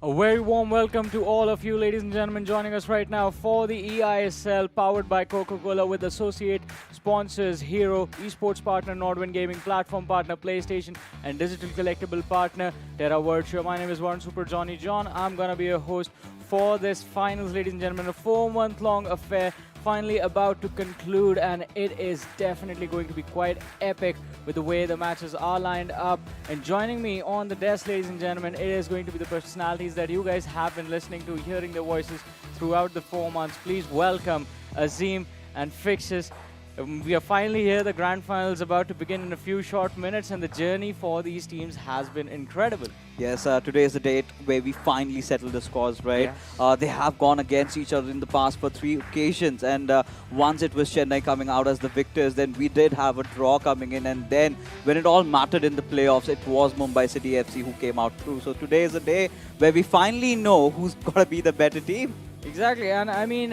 A very warm welcome to all of you, ladies and gentlemen, joining us right now for the eISL powered by Coca-Cola with associate sponsors Hero, esports partner Nodwin Gaming, platform partner PlayStation, and digital collectible partner Terra Virtua. My name is Warren Super Johnny John. I'm going to be your host for this finals, ladies and gentlemen, a 4-month-long affair finally about to conclude, and it is definitely going to be quite epic with the way the matches are lined up. And joining me on the desk, ladies and gentlemen, it is going to be the personalities that you guys have been listening to, hearing their voices throughout the 4 months. Please welcome Azim and Fixes. We are finally here. The grand final is about to begin in a few short minutes, and the journey for these teams has been incredible. Yes, today is the date where we finally settle the scores, right? Yes. They have gone against each other in the past for 3 occasions, and once it was Chennai coming out as the victors, then we did have a draw coming in, and then when it all mattered in the playoffs, it was Mumbai City FC who came out through. So today is the day where we finally know who's going to be the better team. Exactly, and I mean,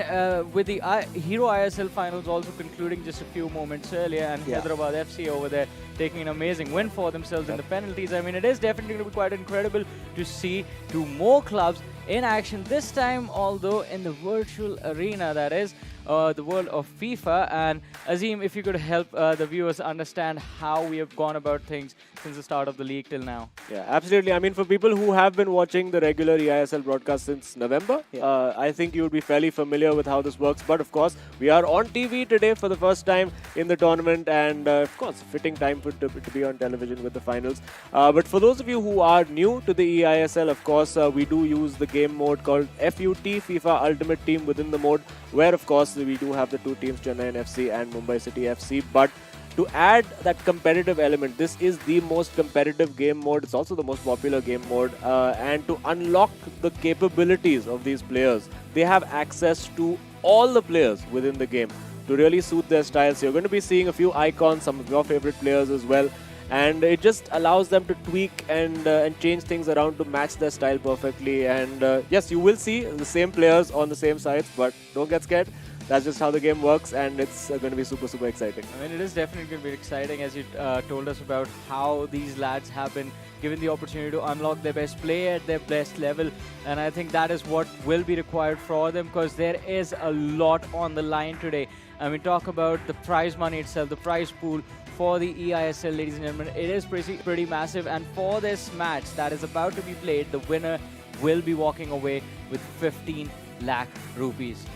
with the Hero ISL finals also concluding just a few moments earlier, and Hyderabad FC over there taking an amazing win for themselves in the penalties. I mean, it is definitely going to be quite incredible to see 2 more clubs in action, this time although in the virtual arena, that is the world of FIFA. And Azim, if you could help the viewers understand how we have gone about things since the start of the league till now. Yeah, absolutely. I mean, for people who have been watching the regular eISL broadcast since November, I think you would be fairly familiar with how this works. But of course, we are on TV today for the first time in the tournament, and of course, fitting time to be on television with the finals. But for those of you who are new to the eISL, of course, we do use the game mode called FUT, FIFA Ultimate Team, within the mode, where of course we do have the 2 teams, Chennaiyin FC and Mumbai City FC. But to add that competitive element, this is the most competitive game mode. It's also the most popular game mode. And to unlock the capabilities of these players, they have access to all the players within the game to really suit their styles. So you're going to be seeing a few icons, some of your favorite players as well. And it just allows them to tweak and change things around to match their style perfectly. And yes, you will see the same players on the same sides, but don't get scared. That's just how the game works, and it's going to be super, super exciting. I mean, it is definitely going to be exciting, as you told us about how these lads have been given the opportunity to unlock their best play at their best level. And I think that is what will be required for them, because there is a lot on the line today. I mean, talk about the prize money itself, the prize pool for the eISL, ladies and gentlemen. It is pretty massive, and for this match that is about to be played, the winner will be walking away with 15 lakh rupees.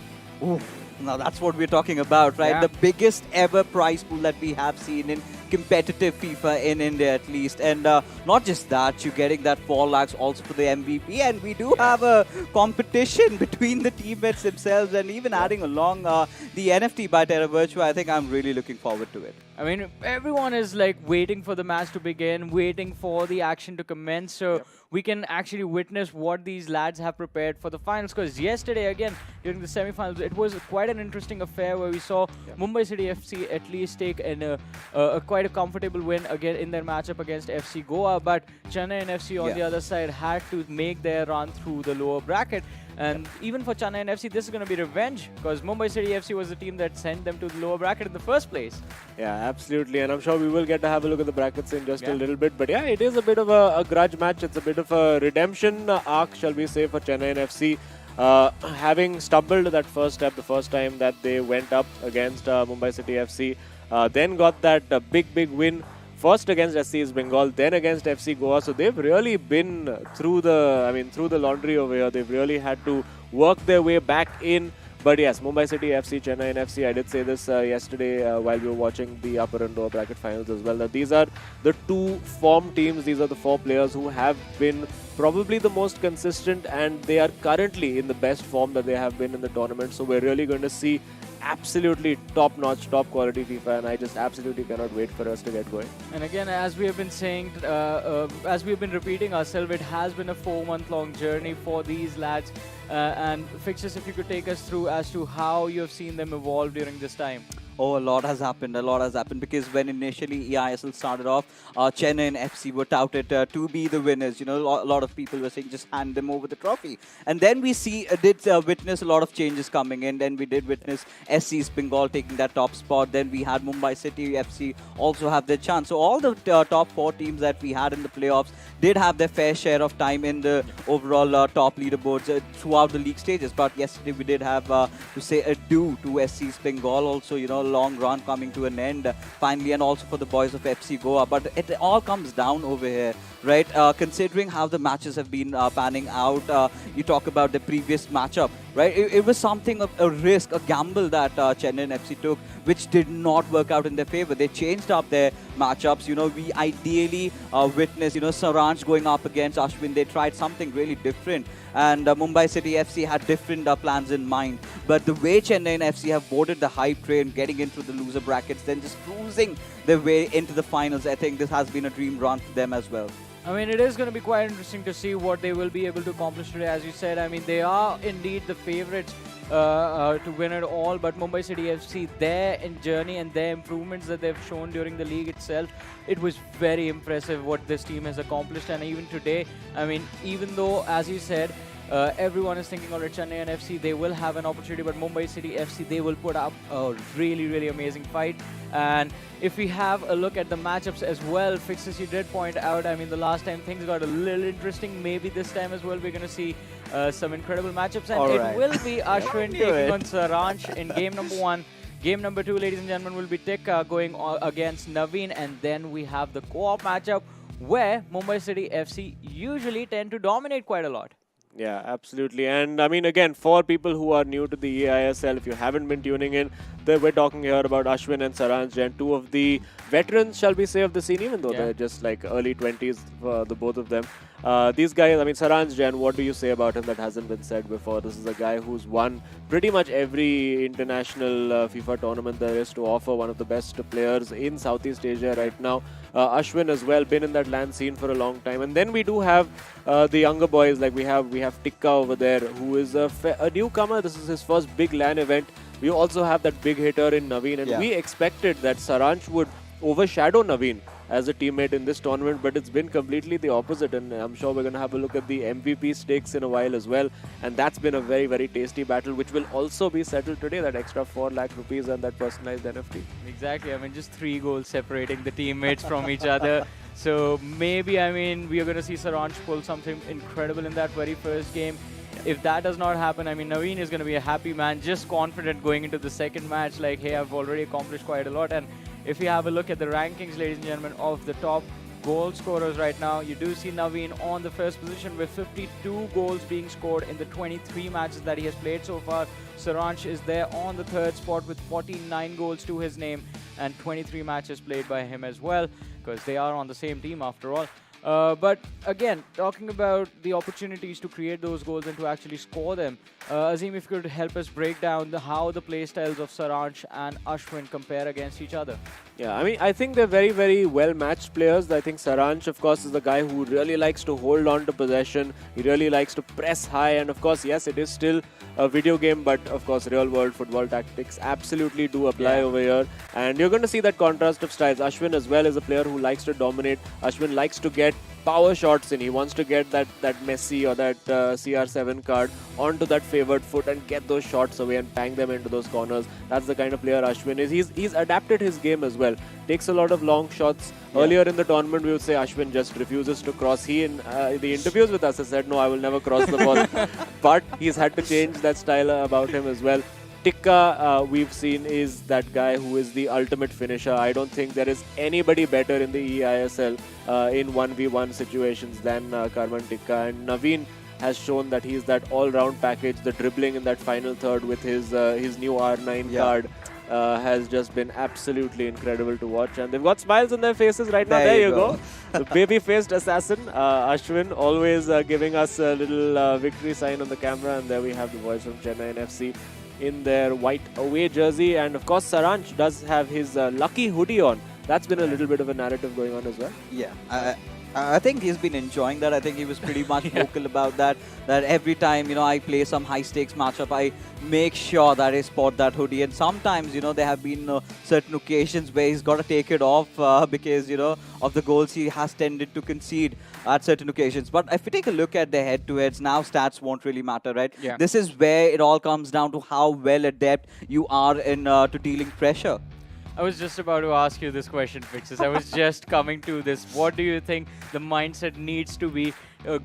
Ooh, now that's what we're talking about, right? Yeah. The biggest ever prize pool that we have seen in competitive FIFA in India, at least. And not just that, you're getting that 4 lakhs also for the MVP. And we do have a competition between the teammates themselves, and even adding along the NFT by Terra Virtua. I think I'm really looking forward to it. I mean, everyone is like waiting for the match to begin, waiting for the action to commence, so we can actually witness what these lads have prepared for the finals. Because yesterday, again, during the semi-finals, it was quite an interesting affair where we saw Mumbai City FC at least take quite a comfortable win again in their matchup against FC Goa. But Chennaiyin FC on the other side had to make their run through the lower bracket. And even for Chennaiyin FC, this is going to be revenge, because Mumbai City FC was the team that sent them to the lower bracket in the first place. Yeah, absolutely. And I'm sure we will get to have a look at the brackets in just a little bit. But yeah, it is a bit of a grudge match. It's a bit of a redemption arc, shall we say, for Chennaiyin FC. Having stumbled that first step, the first time that they went up against Mumbai City FC, then got that big win. First against SC East Bengal, then against FC Goa. So they've really been through the laundry over here. They've really had to work their way back in. But yes, Mumbai City FC, Chennaiyin FC, I did say this yesterday while we were watching the upper and lower bracket finals as well, that these are the 2 form teams. These are the 4 players who have been probably the most consistent, and they are currently in the best form that they have been in the tournament. So we're really going to see absolutely top-notch, top-quality FIFA, and I just absolutely cannot wait for us to get going. And again, as we have been saying, as we have been repeating ourselves, it has been a 4-month-long journey for these lads. And Fixes, if you could take us through as to how you have seen them evolve during this time. Oh, a lot has happened. A lot has happened because when initially eISL started off, Chennaiyin FC were touted to be the winners. You know, a lot of people were saying just hand them over the trophy. And then we did witness a lot of changes coming in. Then we did witness SC's Bengal taking that top spot. Then we had Mumbai City FC also have their chance. So all the top four teams that we had in the playoffs did have their fair share of time in the overall top leaderboards throughout the league stages. But yesterday we did have to say adieu to SC's Bengal also. You know, long run coming to an end finally, and also for the boys of FC Goa. But it all comes down over here, right? Considering how the matches have been panning out, you talk about the previous matchup, right? It was something of a risk, a gamble that Chennaiyin FC took, which did not work out in their favor. They changed up their matchups. You know, we ideally witnessed, you know, Saransh going up against Ashwin. They tried something really different. And Mumbai City FC had different plans in mind. But the way Chennaiyin FC have boarded the hype train, getting into the loser brackets, then just cruising their way into the finals, I think this has been a dream run for them as well. I mean, it is going to be quite interesting to see what they will be able to accomplish today. As you said, I mean, they are indeed the favorites to win it all. But Mumbai City FC, their journey and their improvements that they've shown during the league itself, it was very impressive what this team has accomplished. And even today, I mean, even though, as you said, everyone is thinking, alright, Chennaiyin FC, they will have an opportunity, but Mumbai City FC, they will put up a really, really amazing fight. And if we have a look at the matchups as well, Fixes, you did point out, I mean, the last time things got a little interesting. Maybe this time as well, we're going to see some incredible matchups. And it will be Ashwin taking on Saransh in game number 1. Game number 2, ladies and gentlemen, will be Tikka going against Nodwin. And then we have the co-op matchup where Mumbai City FC usually tend to dominate quite a lot. Yeah, absolutely. And I mean, again, for people who are new to the eISL, if you haven't been tuning in, we're talking here about Ashwin and Saransh, and two of the veterans, shall we say, of the scene, even though they're just like early 20s, the both of them. These guys, I mean, Saransh, Jen, what do you say about him that hasn't been said before? This is a guy who's won pretty much every international FIFA tournament there is to offer, one of the best players in Southeast Asia right now. Ashwin as well, been in that LAN scene for a long time. And then we do have the younger boys, like we have Tikka over there, who is a newcomer. This is his first big LAN event. We also have that big hitter in Nodwin, and we expected that Saransh would overshadow Nodwin as a teammate in this tournament, but it's been completely the opposite, and I'm sure we're going to have a look at the MVP stakes in a while as well, and that's been a very, very tasty battle, which will also be settled today, that extra 4 lakh rupees and that personalized NFT. Exactly, I mean, just 3 goals separating the teammates from each other. So maybe, I mean, we are going to see Saransh pull something incredible in that very first game. If that does not happen, I mean, Nodwin is going to be a happy man, just confident going into the second match, like, hey, I've already accomplished quite a lot. And if you have a look at the rankings, ladies and gentlemen, of the top goal scorers right now, you do see Nodwin on the first position with 52 goals being scored in the 23 matches that he has played so far. Saransh is there on the third spot with 49 goals to his name and 23 matches played by him as well, because they are on the same team after all. But again, talking about the opportunities to create those goals and to actually score them, Azim, if you could help us break down how the play styles of Saransh and Ashwin compare against each other. Yeah, I mean, I think they're very, very well-matched players. I think Saransh, of course, is the guy who really likes to hold on to possession. He really likes to press high. And, of course, yes, it is still a video game, but, of course, real-world football tactics absolutely do apply over here. And you're going to see that contrast of styles. Ashwin, as well, is a player who likes to dominate. Ashwin likes to get power shots in. He wants to get that Messi or that CR7 card onto that favored foot and get those shots away and bang them into those corners. That's the kind of player Ashwin is. He's adapted his game as well. Takes a lot of long shots. Earlier in the tournament, we would say Ashwin just refuses to cross. He, in the interviews with us, has said, no, I will never cross the ball. But he's had to change that style about him as well. Tikka, we've seen, is that guy who is the ultimate finisher. I don't think there is anybody better in the eISL in 1v1 situations than Karman Tikka. And Nodwin has shown that he's that all-round package. The dribbling in that final third with his new R9 card has just been absolutely incredible to watch. And they've got smiles on their faces right now. There you go. The baby-faced assassin, Ashwin, always giving us a little victory sign on the camera. And there we have the boys from Chennaiyin FC in their white away jersey. And of course, Saransh does have his lucky hoodie on. That's been a little bit of a narrative going on as well. Yeah. I think he's been enjoying that. I think he was pretty much vocal about that. That every time, I play some high stakes matchup, I make sure that I spot that hoodie. And sometimes, there have been certain occasions where he's got to take it off because, of the goals he has tended to concede at certain occasions. But if you take a look at the head-to-heads, now stats won't really matter, right? Yeah. This is where it all comes down to how well adept you are in to dealing pressure. I was just about to ask you this question, Fixes. I was just coming to this. What do you think the mindset needs to be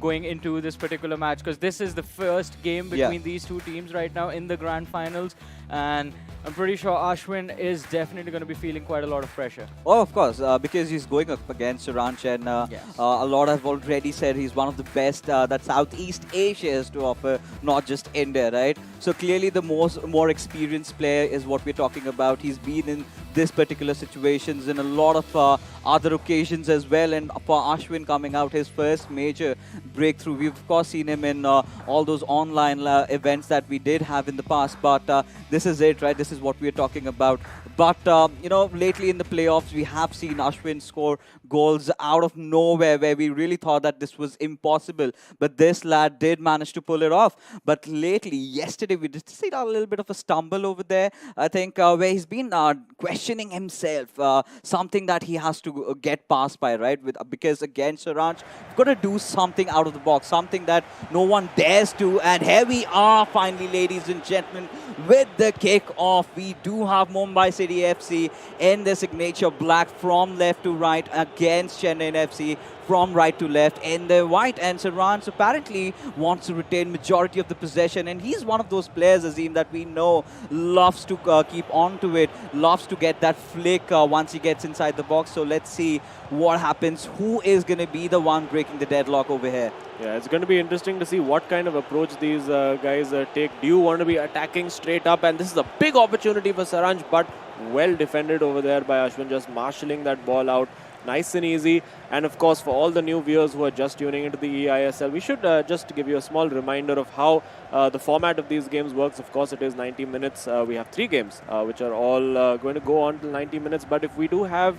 going into this particular match? Because this is the first game between these two teams right now in the grand finals. And I'm pretty sure Ashwin is definitely going to be feeling quite a lot of pressure. Oh, of course, because he's going up against Saranch, and a lot have already said he's one of the best that Southeast Asia has to offer, not just India, right? So clearly the more experienced player is what we're talking about. He's been in this particular situations in a lot of other occasions as well, and for Ashwin coming out his first major breakthrough, we've of course seen him in all those online events that we did have in the past, but this is it, right? This is what we're talking about. But, lately in the playoffs, we have seen Ashwin score goals out of nowhere where we really thought that this was impossible. But this lad did manage to pull it off. But lately, yesterday, we did see a little bit of a stumble over there, I think, where he's been questioning himself, something that he has to get past by, right? Because against Saranch, you've got to do something out of the box, something that no one dares to. And here we are, finally, ladies and gentlemen, with the kick-off. We do have Mumbai City FC in the signature black from left to right against Chennaiyin FC from right to left in the white. And Saranch apparently wants to retain majority of the possession, and he's one of those players, Azim, that we know loves to keep on to it, loves to get that flick once he gets inside the box. So let's see what happens. Who is going to be the one breaking the deadlock over here? Yeah, it's going to be interesting to see what kind of approach these guys take. Do you want to be attacking straight up? And this is a big opportunity for Saranch, but well defended over there by Ashwin, just marshalling that ball out. Nice and easy. And of course, for all the new viewers who are just tuning into the eISL, we should just give you a small reminder of how the format of these games works. Of course, it is 90 minutes. We have 3 games, which are all going to go on till 90 minutes. But if we do have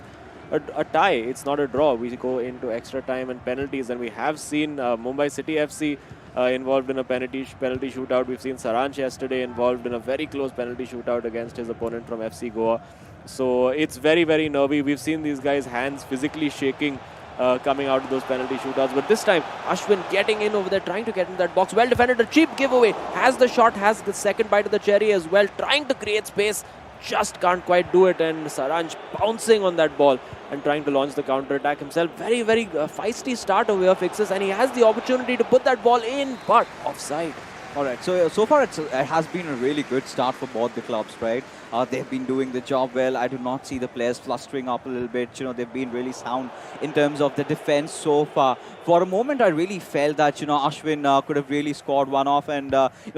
a tie, it's not a draw. We go into extra time and penalties. And we have seen Mumbai City FC involved in a penalty shootout. We've seen Saranch yesterday involved in a very close penalty shootout against his opponent from FC Goa. So it's very, very nervy. We've seen these guys' hands physically shaking coming out of those penalty shootouts. But this time, Ashwin getting in over there, trying to get in that box. Well defended, a cheap giveaway. Has the shot, has the second bite of the cherry as well. Trying to create space. Just can't quite do it. And Saranch bouncing on that ball and trying to launch the counter-attack himself. Very, very feisty start over here, Fixes. And he has the opportunity to put that ball in, but offside. All right, so far it has been a really good start for both the clubs, right? They've been doing the job well. I do not see the players flustering up a little bit. They've been really sound in terms of the defense so far. For a moment, I really felt that, Ashwin could have really scored one off, and,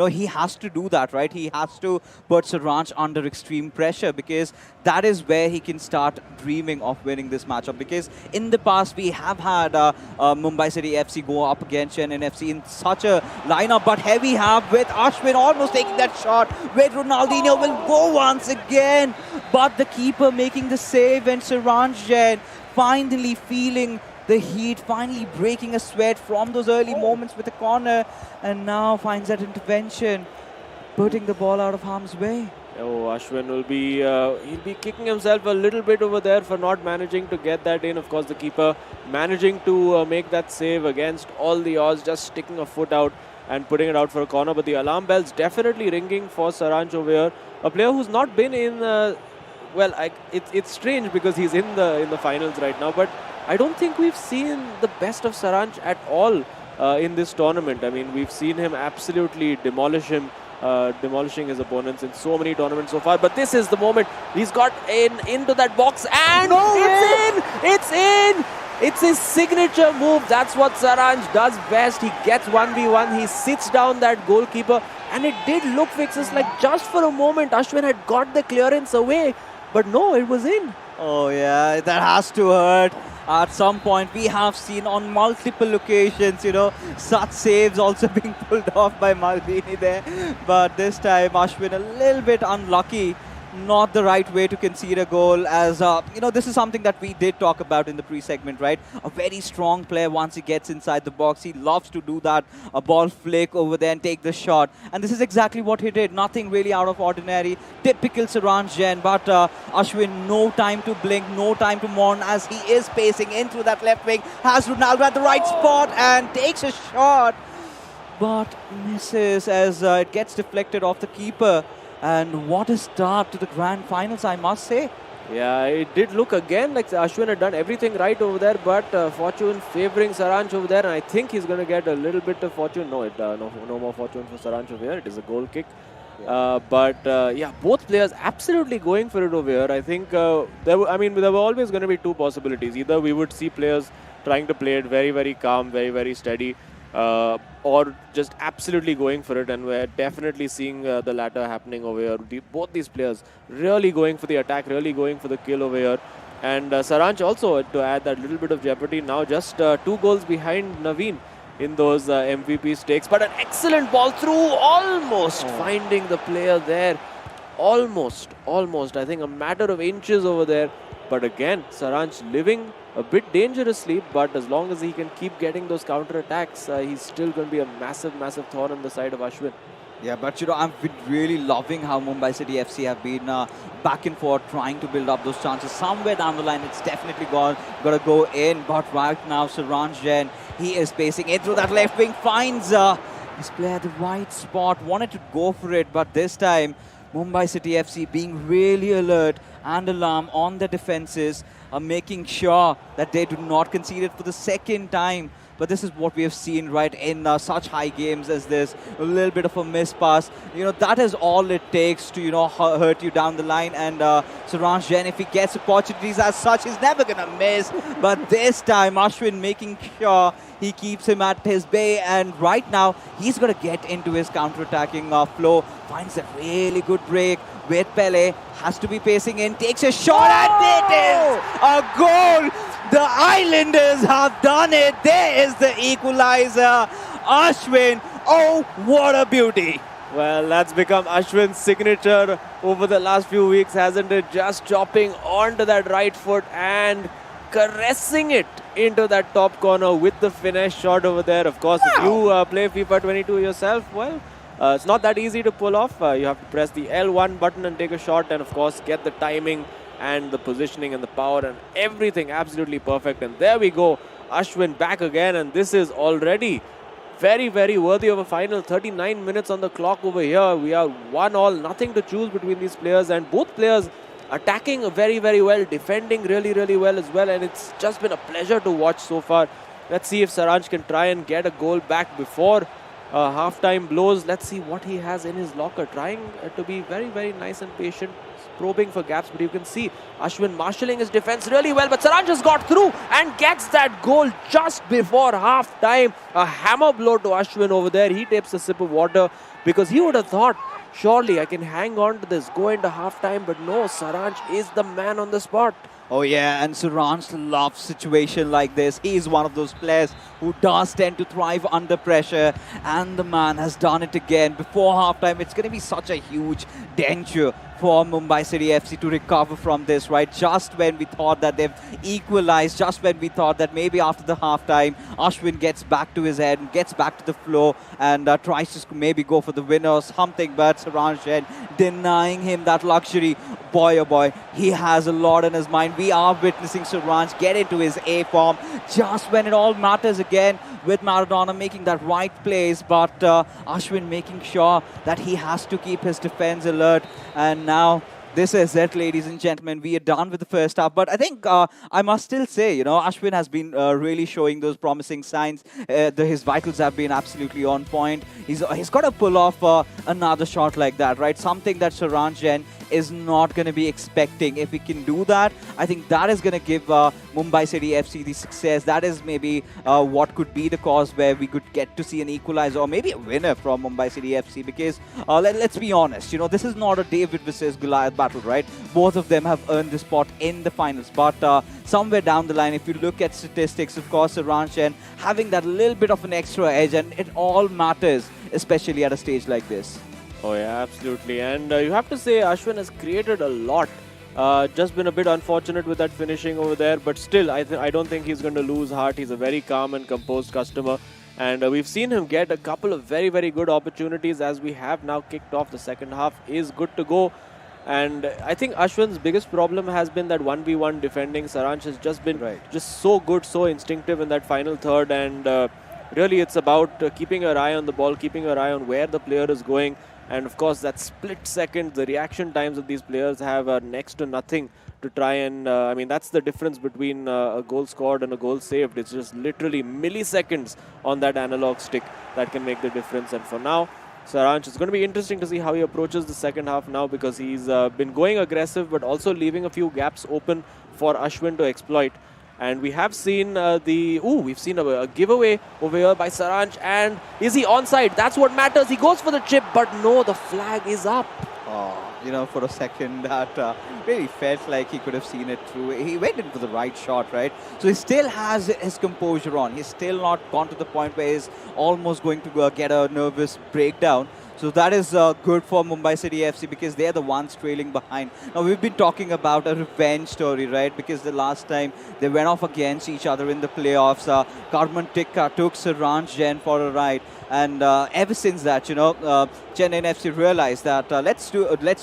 he has to do that, right? He has to put Saranch under extreme pressure, because that is where he can start dreaming of winning this matchup. Because in the past, we have had Mumbai City FC go up against Chennaiyin FC in such a lineup, but here we have with Ashwin almost taking that shot, with Ronaldinho will go once again, but the keeper making the save, and Saranch finally feeling the heat, finally breaking a sweat from those early moments with the corner, and now finds that intervention, putting the ball out of harm's way. Oh, Ashwin will be he'll be kicking himself a little bit over there for not managing to get that in. Of course, the keeper managing to make that save against all the odds, just sticking a foot out and putting it out for a corner. But the alarm bell's definitely ringing for Saranch over here. A player who's not been in, it's strange because he's in the finals right now, but I don't think we've seen the best of Saranch at all in this tournament. I mean, we've seen him absolutely demolishing his opponents in so many tournaments so far. But this is the moment. He's got into that box, and it's in! It's his signature move. That's what Saranch does best. He gets 1v1. He sits down that goalkeeper. And it did look, Fixes, like just for a moment Ashwin had got the clearance away. But no, it was in. Oh yeah, that has to hurt. At some point, we have seen on multiple occasions, such saves also being pulled off by Maldini there. But this time, Ashwin a little bit unlucky not the right way to concede a goal. As this is something that we did talk about in the pre-segment, right? A very strong player once he gets inside the box, he loves to do that, a ball flick over there and take the shot. And this is exactly what he did. Nothing really out of ordinary. Typical Saransh Jain, but Ashwin, no time to blink, no time to mourn as he is pacing in through that left wing. Has Ronaldo at the right spot and takes a shot, but misses as it gets deflected off the keeper. And what a start to the grand finals, I must say. Yeah, it did look again like Ashwin had done everything right over there, but fortune favouring Saransh over there, and I think he's going to get a little bit of fortune. No more fortune for Saransh over here. It is a goal kick. Yeah. Both players absolutely going for it over here. I think there were always going to be two possibilities. Either we would see players trying to play it very, very calm, very, very steady, or just absolutely going for it, and we're definitely seeing the latter happening over here. Both these players really going for the attack, really going for the kill over here. And Saransh also, to add that little bit of jeopardy, now just 2 goals behind Nodwin in those MVP stakes. But an excellent ball through, almost finding the player there. Almost. I think a matter of inches over there. But again, Saransh living a bit dangerously, but as long as he can keep getting those counter-attacks, he's still going to be a massive, massive thorn on the side of Ashwin. Yeah, but I've been really loving how Mumbai City FC have been back and forth trying to build up those chances. Somewhere down the line, it's definitely got to go in. But right now, Saransh Jain, he is pacing in through that left wing, finds his player at the right spot, wanted to go for it, but this time, Mumbai City FC being really alert and alarm on the defenses, making sure that they do not concede it for the second time. But this is what we have seen right in such high games as this. A little bit of a miss pass. That is all it takes to, hurt you down the line. And Saransh Jain, if he gets opportunities as such, he's never going to miss. But this time, Ashwin making sure he keeps him at his bay. And right now, he's going to get into his counter-attacking flow. Finds a really good break with Pele. Has to be pacing in. Takes a shot and it is a goal. The Islanders have done it. There is the equalizer. Ashwin, oh, what a beauty. Well, that's become Ashwin's signature over the last few weeks, hasn't it? Just chopping onto that right foot and caressing it into that top corner with the finesse shot over there. Of course, if you play FIFA 22 yourself, well, it's not that easy to pull off. You have to press the L1 button and take a shot, and of course get the timing and the positioning and the power and everything absolutely perfect. And there we go, Ashwin back again, and this is already very, very worthy of a final. 39 minutes on the clock over here. We are 1-1, nothing to choose between these players, and both players attacking very, very well, defending really, really well as well, and it's just been a pleasure to watch so far. Let's see if Saransh can try and get a goal back before half-time blows. Let's see what he has in his locker, trying to be very, very nice and patient, probing for gaps, but you can see Ashwin marshalling his defense really well, but Saransh has got through and gets that goal just before half-time. A hammer blow to Ashwin over there. He takes a sip of water because he would have thought, surely I can hang on to this, go into half-time, but no, Saransh is the man on the spot. Oh yeah, and Saransh loves situation like this. He is one of those players who does tend to thrive under pressure, and the man has done it again. Before halftime, it's going to be such a huge danger for Mumbai City FC to recover from this, right? Just when we thought that they've equalized, just when we thought that maybe after the halftime, Ashwin gets back to his head and gets back to the flow and tries to maybe go for the winner or something, but Saransh Jain denying him that luxury. Boy, oh boy, he has a lot in his mind. We are witnessing Saransh get into his A form just when it all matters again, with Maradona making that right plays, but Ashwin making sure that he has to keep his defense alert. And now this is it, ladies and gentlemen. We are done with the first half, but I think I must still say, Ashwin has been really showing those promising signs. His vitals have been absolutely on point. He's got to pull off another shot like that, right? Something that Saransh Jain is not going to be expecting. If we can do that, I think that is going to give Mumbai City FC the success. That is maybe what could be the cause where we could get to see an equalizer or maybe a winner from Mumbai City FC, because let's be honest, this is not a David versus Goliath battle, right? Both of them have earned the spot in the finals, but somewhere down the line, if you look at statistics, of course, Saransh Jain having that little bit of an extra edge, and it all matters, especially at a stage like this. Oh yeah, absolutely. And you have to say Ashwin has created a lot. Just been a bit unfortunate with that finishing over there, but still, I don't think he's going to lose heart. He's a very calm and composed customer, and we've seen him get a couple of very, very good opportunities as we have now kicked off the second half. Is good to go, and I think Ashwin's biggest problem has been that 1v1 defending. Saransh has just been just so good, so instinctive in that final third, and really it's about keeping your eye on the ball, keeping your eye on where the player is going. And of course, that split second, the reaction times that these players have are next to nothing to try and, I mean, that's the difference between a goal scored and a goal saved. It's just literally milliseconds on that analog stick that can make the difference. And for now, Saransh, it's going to be interesting to see how he approaches the second half now, because he's been going aggressive but also leaving a few gaps open for Ashwin to exploit. And we have seen we've seen a giveaway over here by Saransh. And is he onside? That's what matters. He goes for the chip, but no, the flag is up. Oh, for a second that really felt like he could have seen it through. He went in for the right shot, right? So he still has his composure on. He's still not gone to the point where he's almost going to get a nervous breakdown. So that is good for Mumbai City FC, because they're the ones trailing behind. Now, we've been talking about a revenge story, right? Because the last time they went off against each other in the playoffs, Karman Tikka took Saransh Jain for a ride. And ever since that, Chennaiyin FC realized that let's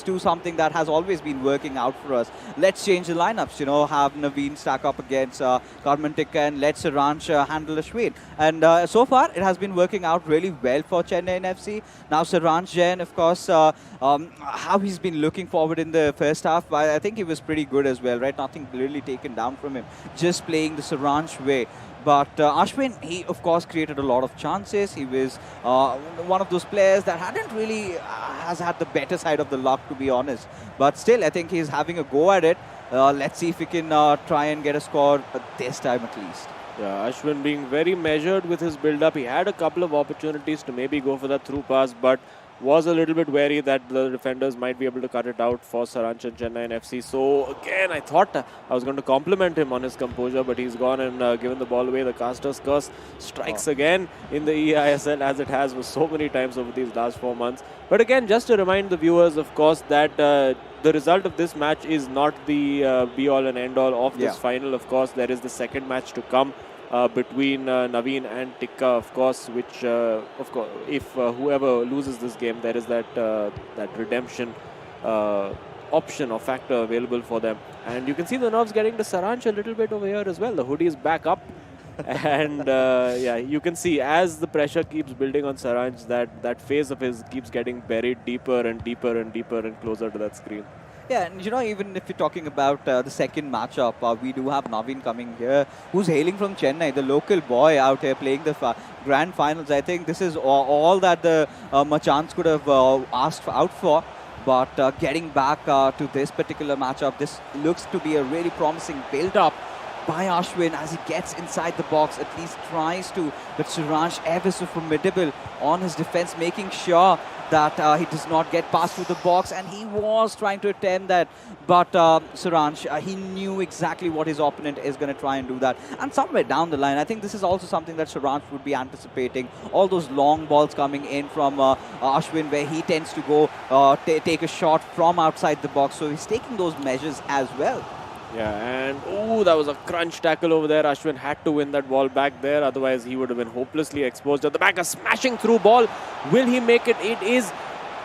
do something that has always been working out for us. Let's change the lineups, have Nodwin stack up against Karman Tikka and let Saransh handle Ashwin. And so far, it has been working out really well for Chennaiyin FC. Now, Saransh Jain, of course, how he's been looking forward in the first half, I think he was pretty good as well, right? Nothing really taken down from him, just playing the Saransh way. But Ashwin, he of course created a lot of chances. He was one of those players that hadn't really has had the better side of the luck, to be honest. But still, I think he's having a go at it. Let's see if he can try and get a score this time at least. Yeah, Ashwin being very measured with his build-up. He had a couple of opportunities to maybe go for that through pass, but was a little bit wary that the defenders might be able to cut it out for Saransh and Chennaiyin FC. So again, I thought I was going to compliment him on his composure, but he's gone and given the ball away. The caster's curse strikes again in the eISL, as it has for so many times over these last 4 months. But again, just to remind the viewers, of course, that the result of this match is not the be-all and end-all of this final. Of course, there is the second match to come. Between Nodwin and Tikka, of course, which, if whoever loses this game, there is that redemption option or factor available for them. And you can see the nerves getting to Saransh a little bit over here as well. The hoodie is back up. And you can see as the pressure keeps building on Saransh, that phase of his keeps getting buried deeper and deeper and deeper and closer to that screen. Yeah, and even if you're talking about the second matchup, we do have Nodwin coming here, who's hailing from Chennai, the local boy out here playing the grand finals. I think this is all that the Machans could have asked out for. But getting back to this particular matchup, this looks to be a really promising build-up by Ashwin as he gets inside the box, at least tries to. But Saransh ever so formidable on his defense, making sure that he does not get past through the box, and he was trying to attempt that, but Saransh, he knew exactly what his opponent is going to try and do that. And somewhere down the line, I think this is also something that Saransh would be anticipating, all those long balls coming in from Ashwin, where he tends to go take a shot from outside the box, so he's taking those measures as well. Yeah, and that was a crunch tackle over there. Ashwin had to win that ball back there, otherwise he would have been hopelessly exposed at the back. A smashing through ball. Will he make it? It is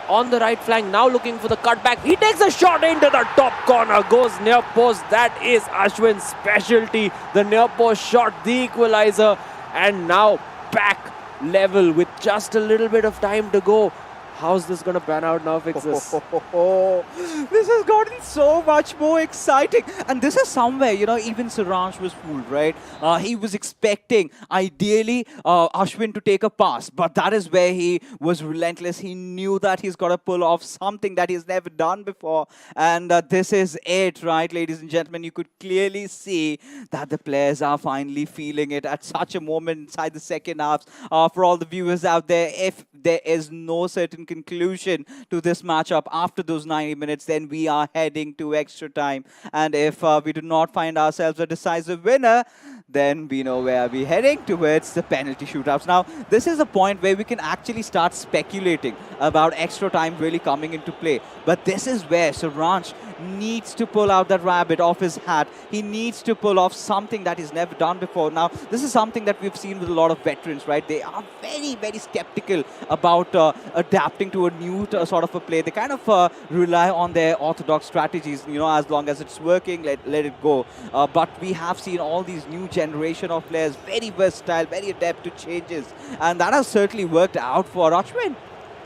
on the right flank, now looking for the cutback. He takes a shot into the top corner, goes near post. That is Ashwin's specialty. The near post shot, the equalizer, and now back level with just a little bit of time to go. How's this going to pan out now, Fixes? This has gotten so much more exciting. And this is somewhere, even Saransh was fooled, right? He was expecting, ideally, Ashwin to take a pass. But that is where he was relentless. He knew that he's got to pull off something that he's never done before. And this is it, right, ladies and gentlemen? You could clearly see that the players are finally feeling it at such a moment inside the second half. For all the viewers out there, if there is no certain conclusion to this matchup after those 90 minutes, then we are heading to extra time. And if we do not find ourselves a decisive winner, then we know where we're heading towards the penalty shootouts. Now, this is a point where we can actually start speculating about extra time really coming into play. But this is where Saransh needs to pull out that rabbit off his hat. He needs to pull off something that he's never done before. Now, this is something that we've seen with a lot of veterans, right? They are very, very skeptical about adapting to a new sort of a play. They kind of rely on their orthodox strategies, you know, as long as it's working, let it go. But we have seen all these new generation of players, very versatile, very adept to changes. And that has certainly worked out for Ashwin.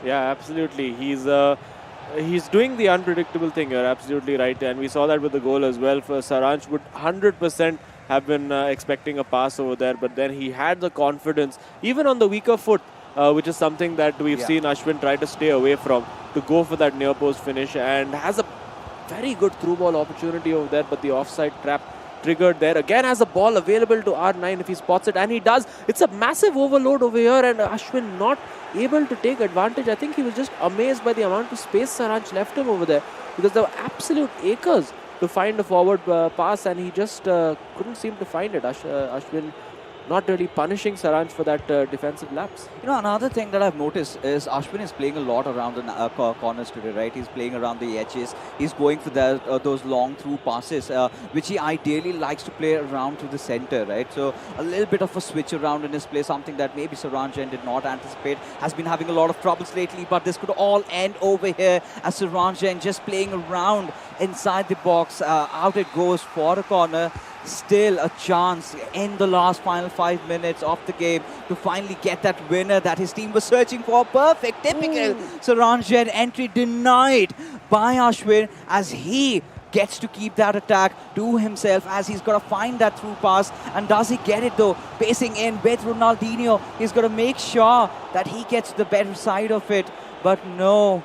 Yeah, absolutely. He's doing the unpredictable thing. You're absolutely right. And we saw that with the goal as well. For Saransh would 100% have been expecting a pass over there. But then he had the confidence, even on the weaker foot, which is something that we've seen Ashwin try to stay away from, to go for that near post finish, and has a very good through ball opportunity over there, but the offside trap triggered there. Again has a ball available to R9 if he spots it, and he does. It's a massive overload over here, and Ashwin not able to take advantage. I think he was just amazed by the amount of space Saransh left him over there, because there were absolute acres to find a forward pass, and he just couldn't seem to find it. Ashwin not really punishing Saransh for that defensive lapse. You know, another thing that I've noticed is Ashwin is playing a lot around the corners today, right? He's playing around the edges. He's going for those long through passes, which he ideally likes to play around to the center, right? So a little bit of a switch around in his play, something that maybe Saranjan did not anticipate. Has been having a lot of troubles lately, but this could all end over here as Saranjan just playing around inside the box. Out it goes for a corner. Still a chance in the last final 5 minutes of the game to finally get that winner that his team was searching for. Perfect, typical Saranjan entry denied by Ashwin, as he gets to keep that attack to himself, as he's got to find that through pass. And does he get it though? Pacing in with Ronaldinho. He's got to make sure that he gets the better side of it. But no.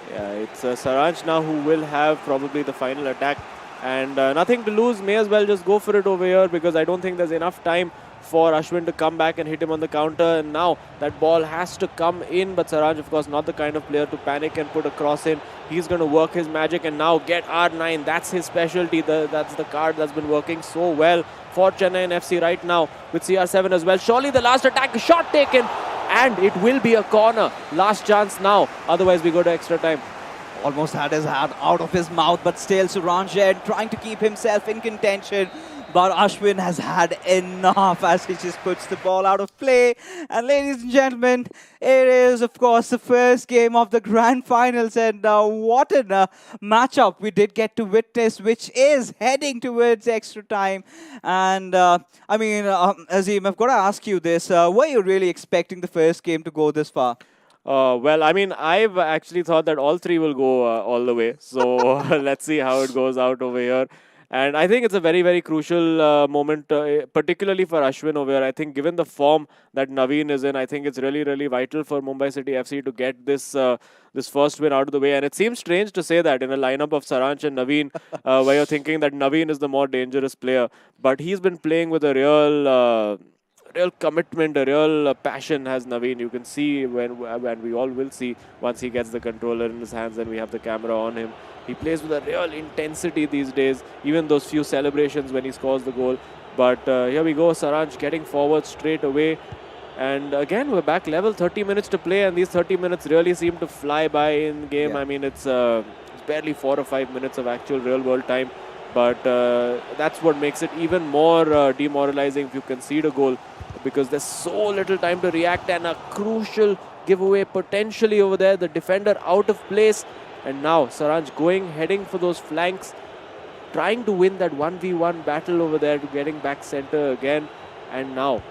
Yeah, it's Saransh now who will have probably the final attack. And nothing to lose, may as well just go for it over here, because I don't think there's enough time for Ashwin to come back and hit him on the counter. And now that ball has to come in, but Saransh, of course, not the kind of player to panic and put a cross in. He's going to work his magic and now get R9. That's his specialty. That's the card that's been working so well for Chennaiyin FC right now with CR7 as well. Surely the last attack, shot taken, and it will be a corner. Last chance now, otherwise we go to extra time. Almost had his hand out of his mouth, but still Saranjan trying to keep himself in contention. But Ashwin has had enough as he just puts the ball out of play. And ladies and gentlemen, it is, of course, the first game of the grand finals. And what a matchup we did get to witness, which is heading towards extra time. And I mean, Azim, I've got to ask you this. Were you really expecting the first game to go this far? Well, I mean, I've actually thought that all three will go all the way. So let's see how it goes out over here. And I think it's a very, very crucial moment, particularly for Ashwin over here. I think given the form that Nodwin is in, I think it's really, really vital for Mumbai City FC to get this this first win out of the way. And it seems strange to say that in a lineup of Saransh and Nodwin, where you're thinking that Nodwin is the more dangerous player. But he's been playing with a real commitment, a real passion has Nodwin. You can see when we all will see once he gets the controller in his hands and we have the camera on him. He plays with a real intensity these days, even those few celebrations when he scores the goal. But here we go, Saransh getting forward straight away. And again, we're back level, 30 minutes to play, and these 30 minutes really seem to fly by in game. Yeah. I mean, it's barely 4 or 5 minutes of actual real-world time. But that's what makes it even more demoralizing if you concede a goal, because there's so little time to react, and a crucial giveaway potentially over there. The defender out of place, and now Saransh heading for those flanks, trying to win that 1v1 battle over there, to getting back center again. And now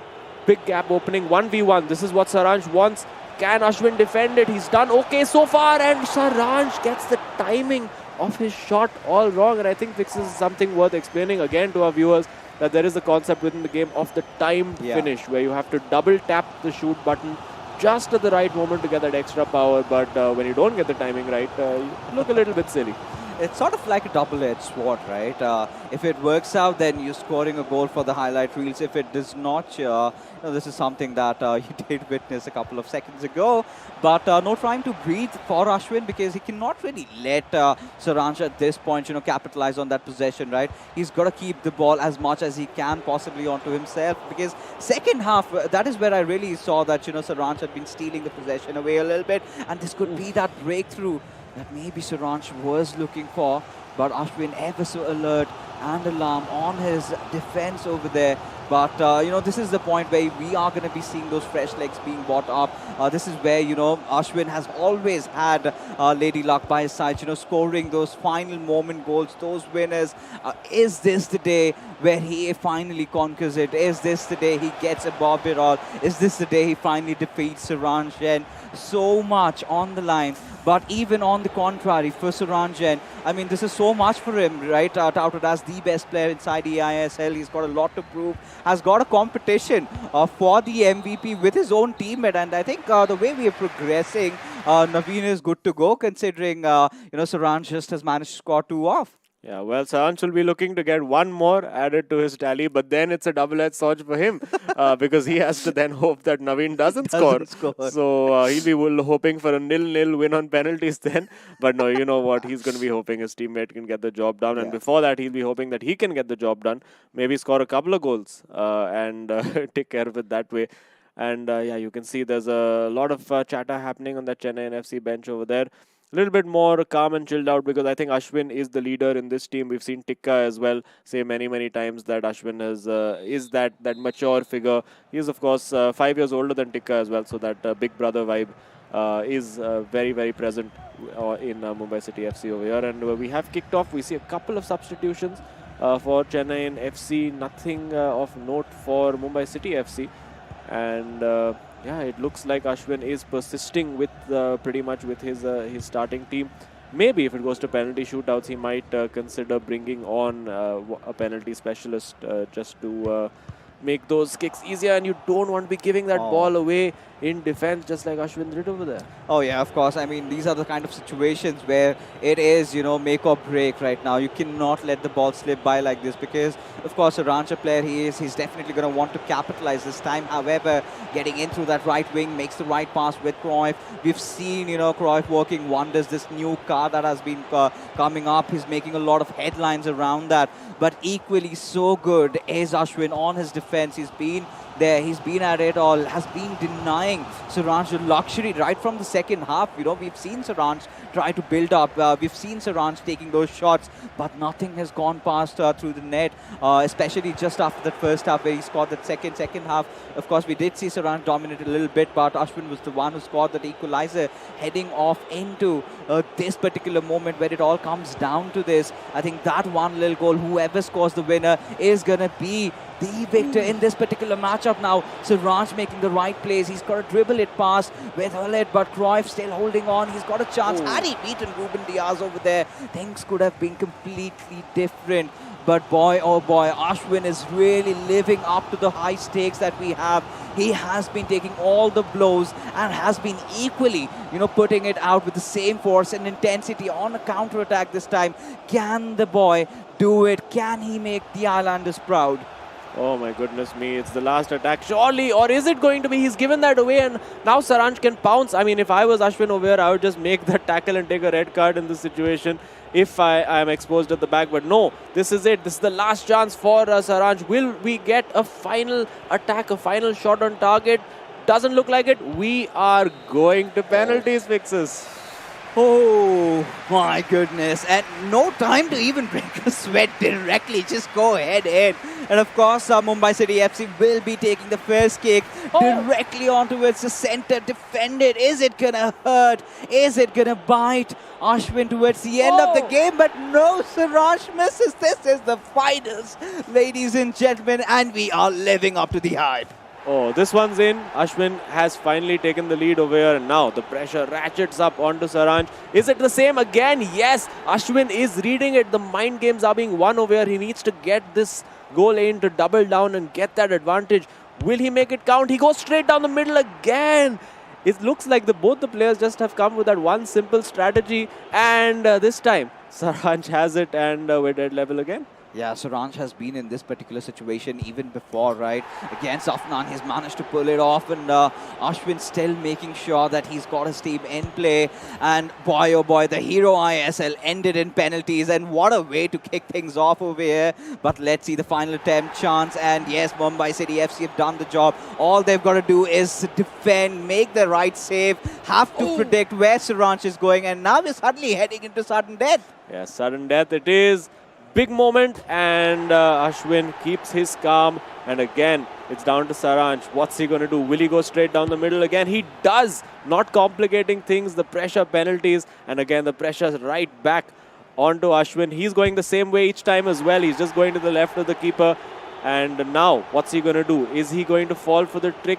big gap opening, 1v1. This is what Saransh wants. Can Ashwin defend it? He's done okay so far, and Saransh gets the timing of his shot all wrong. And I think this is something worth explaining again to our viewers, that there is a concept within the game of the timed finish, where you have to double tap the shoot button just at the right moment to get that extra power. But when you don't get the timing right, you look a little bit silly. It's sort of like a double-edged sword, right? If it works out, then you're scoring a goal for the highlight reels. If it does not, this is something that you did witness a couple of seconds ago. But no time to breathe for Ashwin, because he cannot really let Saransh at this point, capitalize on that possession, right? He's got to keep the ball as much as he can possibly onto himself, because second half, that is where I really saw that, Saransh had been stealing the possession away a little bit, and this could be that breakthrough that maybe Saransh was looking for, but Ashwin ever so alert and alarm on his defense over there. But, this is the point where we are going to be seeing those fresh legs being brought up. This is where, Ashwin has always had Lady Luck by his side, scoring those final moment goals, those winners. Is this the day where he finally conquers it? Is this the day he gets above it all? Is this the day he finally defeats Saranjan? So much on the line. But even on the contrary, for Saranjan, I mean, this is so much for him, right? Touted as the best player inside eISL. He's got a lot to prove. Has got a competition for the MVP with his own teammate. And I think the way we are progressing, Nodwin is good to go, considering, Saranj just has managed to score 2 off. Yeah, well, Saransh will be looking to get one more added to his tally, but then it's a double-edged sword for him because he has to then hope that Naveen doesn't score. So he'll be hoping for a 0-0 win on penalties then. But no, you know what? He's going to be hoping his teammate can get the job done. And before that, he'll be hoping that he can get the job done. Maybe score a couple of goals and take care of it that way. And yeah, you can see there's a lot of chatter happening on that Chennaiyin FC bench over there. A little bit more calm and chilled out, because I think Ashwin is the leader in this team. We've seen Tikka as well say many times that Ashwin is that mature figure. He is, of course, 5 years older than Tikka as well, so that big brother vibe is very present in Mumbai City FC over here. And we have kicked off. We see a couple of substitutions for Chennaiyin FC. Nothing of note for Mumbai City FC. And yeah, it looks like Ashwin is persisting with pretty much with his starting team. Maybe if it goes to penalty shootouts, he might consider bringing on a penalty specialist just to make those kicks easier. And you don't want to be giving that ball away in defense, just like Ashwin did over there. Oh yeah, of course. I mean, these are the kind of situations where it is, make or break right now. You cannot let the ball slip by like this, because, of course, a Rancher player he's definitely going to want to capitalize this time. However, getting in through that right wing, makes the right pass with Cruyff. We've seen, Cruyff working wonders. This new car that has been coming up, he's making a lot of headlines around that. But equally so good is Ashwin on his defense. He's been there, he's been at it all, has been denying Saransh the luxury right from the second half. We've seen Saransh try to build up. We've seen Saransh taking those shots, but nothing has gone past through the net, especially just after that first half where he scored that second half. Of course, we did see Saransh dominate a little bit, but Ashwin was the one who scored that equalizer, heading off into this particular moment where it all comes down to this. I think that one little goal, whoever scores the winner, is going to be the victor in this particular matchup now. Saransh making the right plays. He's got to dribble it past with Khalid, but Cruyff still holding on. He's got a chance. Had he beaten Ruben Diaz over there, things could have been completely different. But boy, oh boy, Ashwin is really living up to the high stakes that we have. He has been taking all the blows and has been equally, putting it out with the same force and intensity on a counter-attack this time. Can the boy do it? Can he make the Islanders proud? Oh my goodness me, it's the last attack. Surely, or is it going to be? He's given that away and now Saransh can pounce. I mean, if I was Ashwin over here, I would just make that tackle and take a red card in this situation if I am exposed at the back. But no, this is it. This is the last chance for Saransh. Will we get a final attack, a final shot on target? Doesn't look like it. We are going to penalties, Fixes. Oh my goodness, and no time to even break a sweat directly, just go ahead in. And of course, Mumbai City FC will be taking the first kick directly onto its center, defended. Is it gonna hurt? Is it gonna bite Ashwin towards the end of the game? But no, Saransh misses. This is the finals, ladies and gentlemen, and we are living up to the hype. Oh, this one's in. Ashwin has finally taken the lead over here, and now the pressure ratchets up onto Saransh. Is it the same again? Yes, Ashwin is reading it. The mind games are being won over here. He needs to get this goal in to double down and get that advantage. Will he make it count? He goes straight down the middle again. It looks like both the players just have come with that one simple strategy, and this time Saranj has it, and we're dead level again. Yeah, Saranj has been in this particular situation even before, right? Against Afnan, he's managed to pull it off, and Ashwin still making sure that he's got his team in play. And boy, oh boy, the hero ISL ended in penalties, and what a way to kick things off over here. But let's see the final attempt chance, and yes, Mumbai City FC have done the job. All they've got to do is defend, make the right save, have to predict where Saranj is going, and now we're suddenly heading into sudden death. Yeah, sudden death it is. Big moment, and Ashwin keeps his calm. And again, it's down to Saranj. What's he going to do? Will he go straight down the middle again? He does, not complicating things. The pressure penalties, and again, the pressure's right back onto Ashwin. He's going the same way each time as well. He's just going to the left of the keeper. And now, what's he going to do? Is he going to fall for the trick?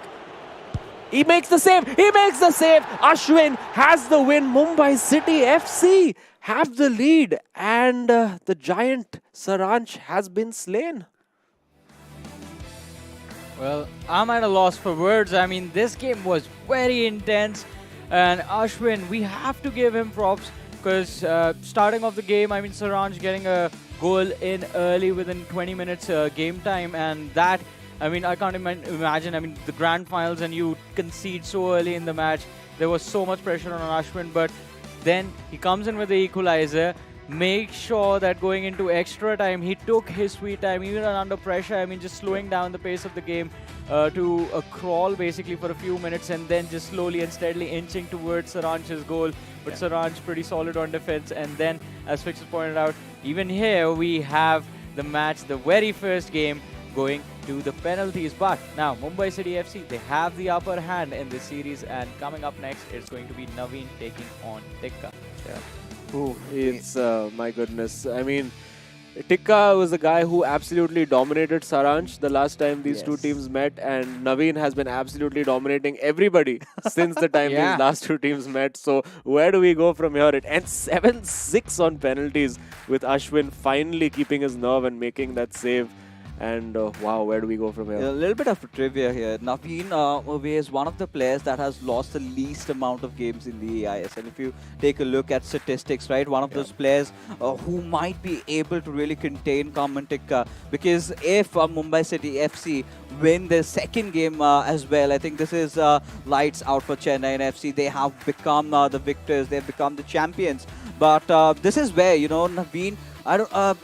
He makes the save. He makes the save. Ashwin has the win. Mumbai City FC have the lead, and the giant Saranj has been slain. Well, I'm at a loss for words. I mean, this game was very intense, and Ashwin, we have to give him props because starting off the game, I mean, Saranj getting a goal in early within 20 minutes game time, and that, I mean, I can't imagine. I mean, the grand finals, and you concede so early in the match. There was so much pressure on Ashwin, but then he comes in with the equalizer, makes sure that going into extra time, he took his sweet time, even under pressure. I mean, just slowing down the pace of the game to a crawl basically for a few minutes, and then just slowly and steadily inching towards Saranj's goal. But Saranj pretty solid on defense. And then, as Fix has pointed out, even here we have the match, the very first game, going to the penalties. But now Mumbai City FC, they have the upper hand in this series, and coming up next, it's going to be Nodwin taking on Tikka. Yeah. Ooh, it's my goodness. I mean, Tikka was the guy who absolutely dominated Saranj the last time these two teams met, and Nodwin has been absolutely dominating everybody since the time these last two teams met. So where do we go from here? It ends 7-6 on penalties, with Ashwin finally keeping his nerve and making that save. And wow, where do we go from here? A little bit of trivia here. Nodwin is one of the players that has lost the least amount of games in the eISL. If you take a look at statistics, right, one of those players who might be able to really contain Tikka. Because if Mumbai City FC win their second game as well, I think this is lights out for Chennaiyin FC. They have become the victors. They've become the champions. But this is where, you know, Nodwin,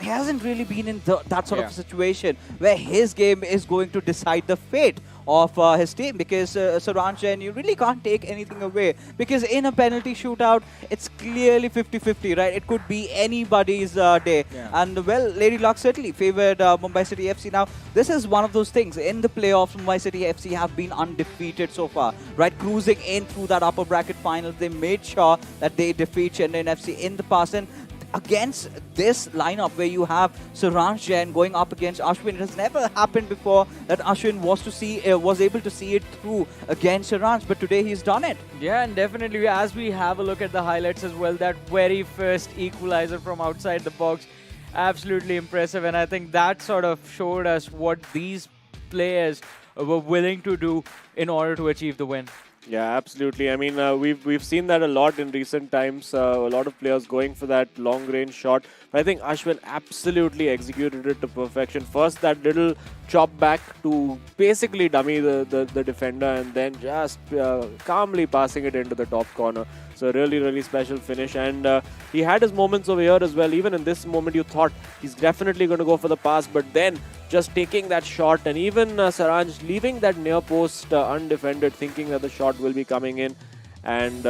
he hasn't really been in that sort of situation where his game is going to decide the fate of his team, because Saranj, and you really can't take anything away, because in a penalty shootout, it's clearly 50-50, right? It could be anybody's day. And well, Lady Luck certainly favored Mumbai City FC. Now, this is one of those things. In the playoffs, Mumbai City FC have been undefeated so far, right? Cruising in through that upper bracket finals. They made sure that they defeat Chennaiyin FC in the past. And against this lineup where you have Saranj Jain going up against Ashwin, it has never happened before that Ashwin was able to see it through against Saranj, but today he's done it. Yeah, and definitely, as we have a look at the highlights as well, that very first equalizer from outside the box, absolutely impressive. And I think that sort of showed us what these players were willing to do in order to achieve the win. Yeah, absolutely. I mean, we've seen that a lot in recent times. A lot of players going for that long-range shot. But I think Ashwin absolutely executed it to perfection. First, that little chop back to basically dummy the defender, and then just calmly passing it into the top corner. So really, really special finish. And he had his moments over here as well. Even in this moment, you thought he's definitely going to go for the pass. But then just taking that shot, and even Saranj leaving that near post undefended, thinking that the shot will be coming in. And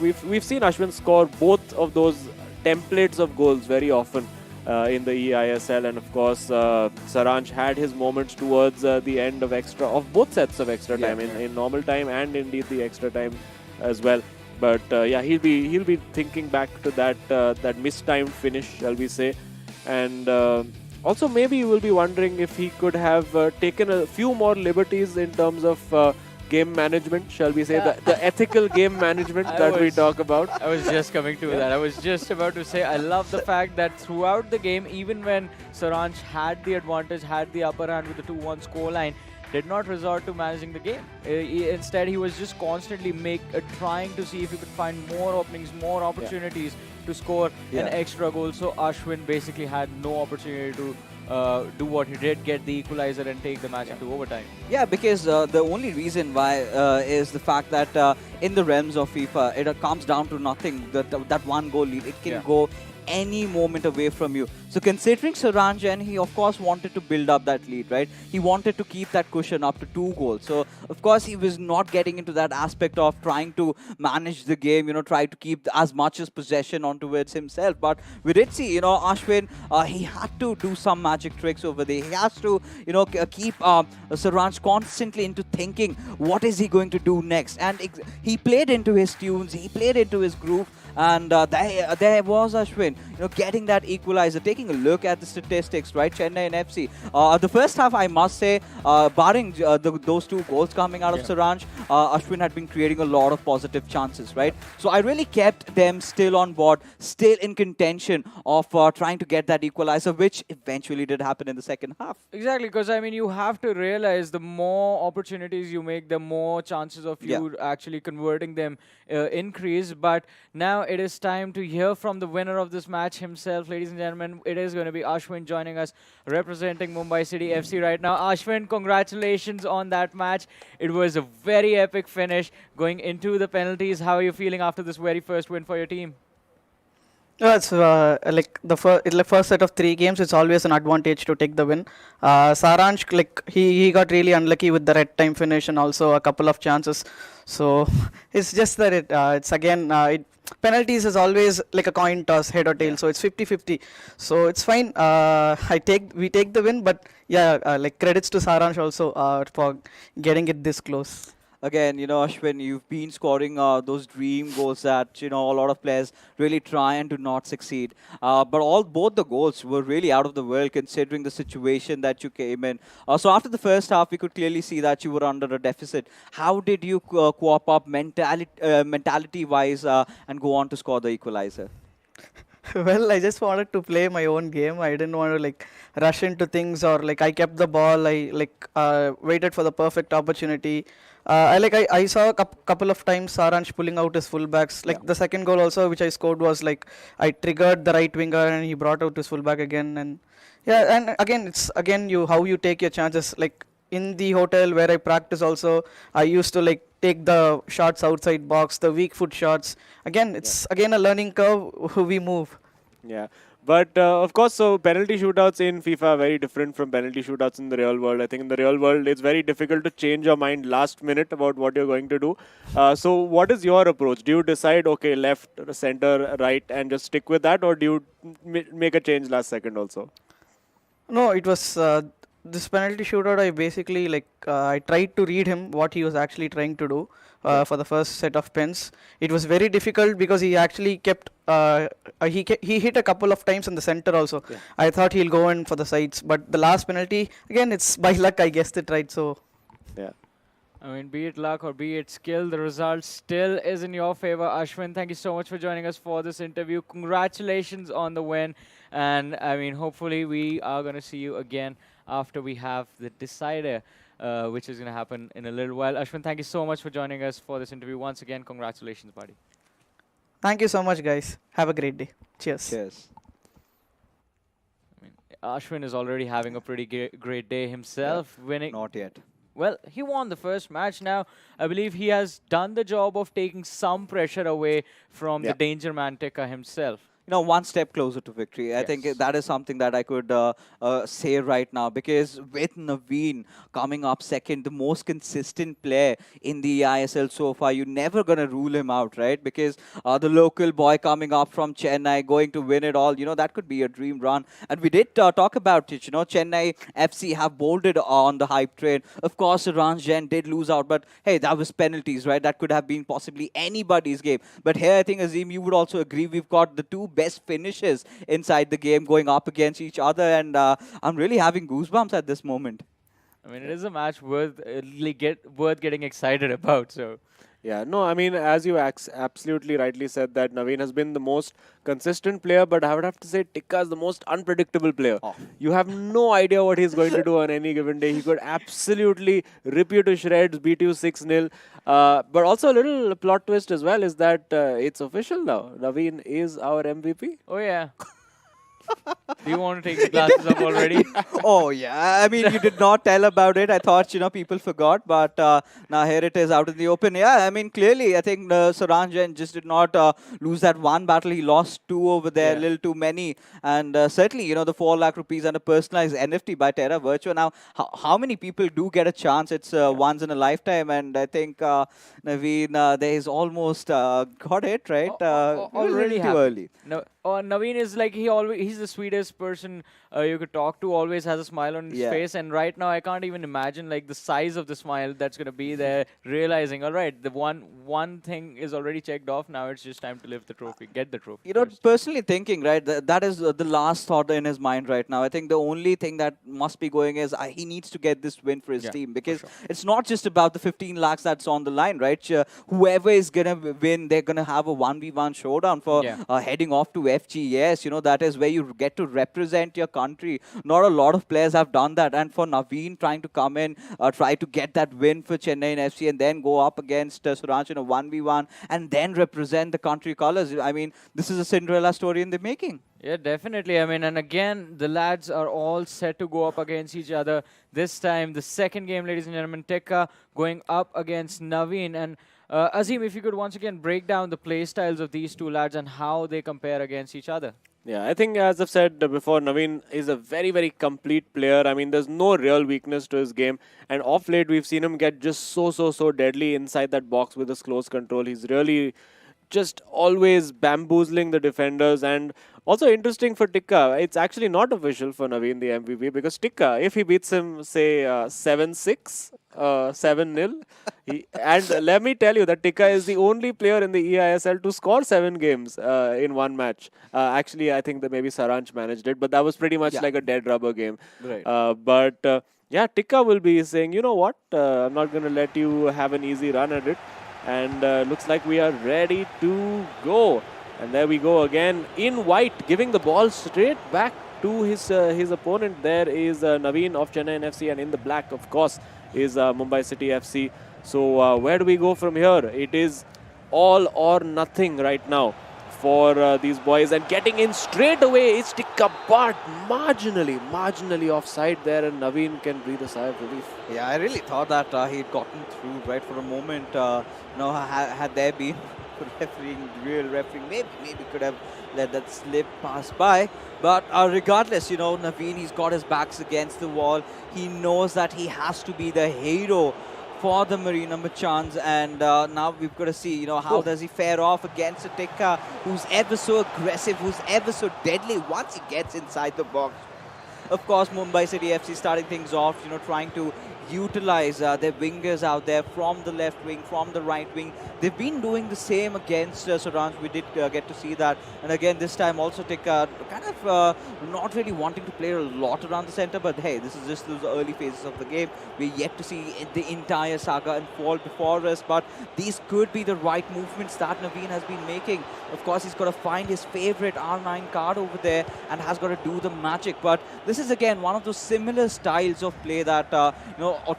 we've seen Ashwin score both of those templates of goals very often in the eISL. And of course, Saranj had his moments towards the end of both sets of extra time, in normal time and indeed the extra time as well. But yeah, he'll be thinking back to that mistimed finish, shall we say. And also, maybe you will be wondering if he could have taken a few more liberties in terms of game management, shall we say, the ethical game management that we talk about. I was just coming to that. I was just about to say, I love the fact that throughout the game, even when Saranj had the advantage, had the upper hand with the 2-1 scoreline, did not resort to managing the game. Instead, he was just constantly trying to see if he could find more openings, more opportunities to score Yeah. an extra goal. So Ashwin basically had no opportunity to do what he did, get the equalizer and take the match into overtime. Yeah, because the only reason why is the fact that in the realms of FIFA, it comes down to nothing. That one goal lead, it can Yeah. go any moment away from you. So considering Saranjan, he of course wanted to build up that lead, right? He wanted to keep that cushion up to 2 goals. So of course he was not getting into that aspect of trying to manage the game, try to keep as much as possession onto it himself. But we did see, Ashwin, he had to do some magic tricks over there. He has to, keep Saranj constantly into thinking, what is he going to do next? And he played into his tunes, he played into his groove. And there was Ashwin, getting that equalizer. Taking a look at the statistics, right? Chennaiyin FC. The first half, I must say, barring those 2 goals coming out of Saranj, Ashwin had been creating a lot of positive chances, right? So I really kept them still on board, still in contention of trying to get that equalizer, which eventually did happen in the second half. Exactly, because I mean, you have to realize the more opportunities you make, the more chances of you actually converting them increase. But now it is time to hear from the winner of this match himself, ladies and gentlemen. It is going to be Ashwin joining us, representing Mumbai City FC right now. Ashwin, congratulations on that match. It was a very epic finish going into the penalties. How are you feeling after this very first win for your team? No, it's like the first set of 3 games. It's always an advantage to take the win. Saranj, like he got really unlucky with the red time finish and also a couple of chances. So it's just that it's again penalties is always like a coin toss, head or tail. So it's 50-50. So it's fine. We take the win, but like credits to Saranj also for getting it this close. Again, Ashwin, you've been scoring those dream goals that, a lot of players really try and do not succeed. But both the goals were really out of the world considering the situation that you came in. So after the first half, we could clearly see that you were under a deficit. How did you cope up mentality-wise and go on to score the equalizer? Well, I just wanted to play my own game. I didn't want to like rush into things or like I kept the ball. I like waited for the perfect opportunity. I saw a couple of times Saranj pulling out his fullbacks. Like the second goal also, which I scored, was like I triggered the right winger and he brought out his fullback again. And and again it's how you take your chances. Like in the hotel where I practice also, I used to like take the shots outside box, the weak foot shots. Again, it's again a learning curve. We move. Yeah. But of course, so penalty shootouts in FIFA are very different from penalty shootouts in the real world. I think in the real world, it's very difficult to change your mind last minute about what you're going to do. So what is your approach? Do you decide, okay, left, center, right, and just stick with that? Or do you make a change last second also? No, it was this penalty shootout. I basically I tried to read him what he was actually trying to do for the first set of pens. It was very difficult because he actually kept he hit a couple of times in the center also. Yeah. I thought he'll go in for the sides, but the last penalty again, it's by luck I guessed it right. So yeah. I mean, be it luck or be it skill, the result still is in your favor. Ashwin, thank you so much for joining us for this interview. Congratulations on the win. And I mean, hopefully we are going to see you again after we have the decider, which is going to happen in a little while. Ashwin, thank you so much for joining us for this interview. Once again, congratulations, buddy. Thank you so much, guys. Have a great day. Cheers. Cheers. I mean, Ashwin is already having a pretty great day himself, winning. Not yet. Well, he won the first match. Now, I believe he has done the job of taking some pressure away from the danger man Tika himself. One step closer to victory. I think that is something that I could say right now, because with Nodwin coming up second, the most consistent player in the eISL so far, you're never going to rule him out, right? Because the local boy coming up from Chennai, going to win it all, that could be a dream run. And we did talk about it, Chennai FC have bolted on the hype train. Of course, Ranjan did lose out, but hey, that was penalties, right? That could have been possibly anybody's game. But here, I think, Azim, you would also agree, we've got the two best finishes inside the game going up against each other, and I'm really having goosebumps at this moment. I mean, it is a match worth getting excited about. So, Yeah, no, I mean, as you absolutely rightly said that Naveen has been the most consistent player, but I would have to say Tikka is the most unpredictable player. Oh. You have no idea what he's going to do on any given day. He could absolutely rip you to shreds, beat you 6-0. But also a little plot twist as well is that it's official now. Naveen is our MVP. Oh yeah. Do you want to take the glasses up already? Oh yeah, I mean you did not tell about it. I thought people forgot, but now here it is out in the open. Yeah, I mean clearly I think Saranjan just did not lose that one battle. He lost two over there, a Yeah. little too many, and certainly the 4 lakh rupees and a personalized NFT by Terra Virtua. Now, how many people do get a chance? It's once in a lifetime, and I think Naveen there is almost got it right. Already Too happened. early. No, Naveen is like he's the sweetest person you could talk to. Always has a smile on his Yeah. face, and right now I can't even imagine like the size of the smile that's gonna be there. Realizing, all right, the one thing is already checked off. Now it's just time to lift the trophy, get the trophy. first. Personally thinking, right, that is the last thought in his mind right now. I think the only thing that must be going is he needs to get this win for his Yeah, team for because sure. it's not just about the 15 lakhs that's on the line, right? Whoever is going to win, they're going to have a 1v1 showdown for Yeah. heading off to FGS. That is where you get to represent your country. Not a lot of players have done that. And for Naveen trying to come in, try to get that win for Chennaiyin FC and then go up against Suraj in a 1v1 and then represent the country colors. I mean, this is a Cinderella story in the making. Yeah, definitely. I mean, and again, the lads are all set to go up against each other. This time, the second game, ladies and gentlemen, Tekka going up against Naveen. And Azim, if you could once again break down the play styles of these two lads and how they compare against each other. Yeah, I think as I've said before, Naveen is a very, very complete player. I mean, there's no real weakness to his game. And off late, we've seen him get just so deadly inside that box with his close control. He's really just always bamboozling the defenders. And also interesting for Tikka, it's actually not official for Naveen, the MVP, because Tikka, if he beats him, say, 7-6, 7-0, and let me tell you that Tikka is the only player in the eISL to score 7 games in one match. Actually, I think that maybe Saranch managed it, but that was pretty much Yeah. like a dead rubber game. Right. But yeah, Tikka will be saying, you know what, I'm not going to let you have an easy run at it. And looks like we are ready to go. And there we go again in white, giving the ball straight back to his opponent. There is Naveen of Chennaiyin FC, and in the black, of course, is Mumbai City FC. So where do we go from here? It is all or nothing right now for these boys, and getting in straight away is Tikka, but marginally offside there, and Naveen can breathe a sigh of relief. Yeah, I really thought that he'd gotten through right for a moment. Had there been real refereeing, maybe could have let that slip pass by. But regardless, Naveen, he's got his backs against the wall. He knows that he has to be the hero for the Marina Machans, and now we've got to see, how does he fare off against a Tikka who's ever so aggressive, who's ever so deadly once he gets inside the box. Of course, Mumbai City FC starting things off, trying to utilize their wingers out there from the left wing, from the right wing. They've been doing the same against Saranj. We did get to see that. And again, this time also Tikka kind of not really wanting to play a lot around the center. But hey, this is just those early phases of the game. We're yet to see the entire saga unfold before us. But these could be the right movements that Naveen has been making. Of course, he's got to find his favorite R9 card over there and has got to do the magic. But this is again one of those similar styles of play that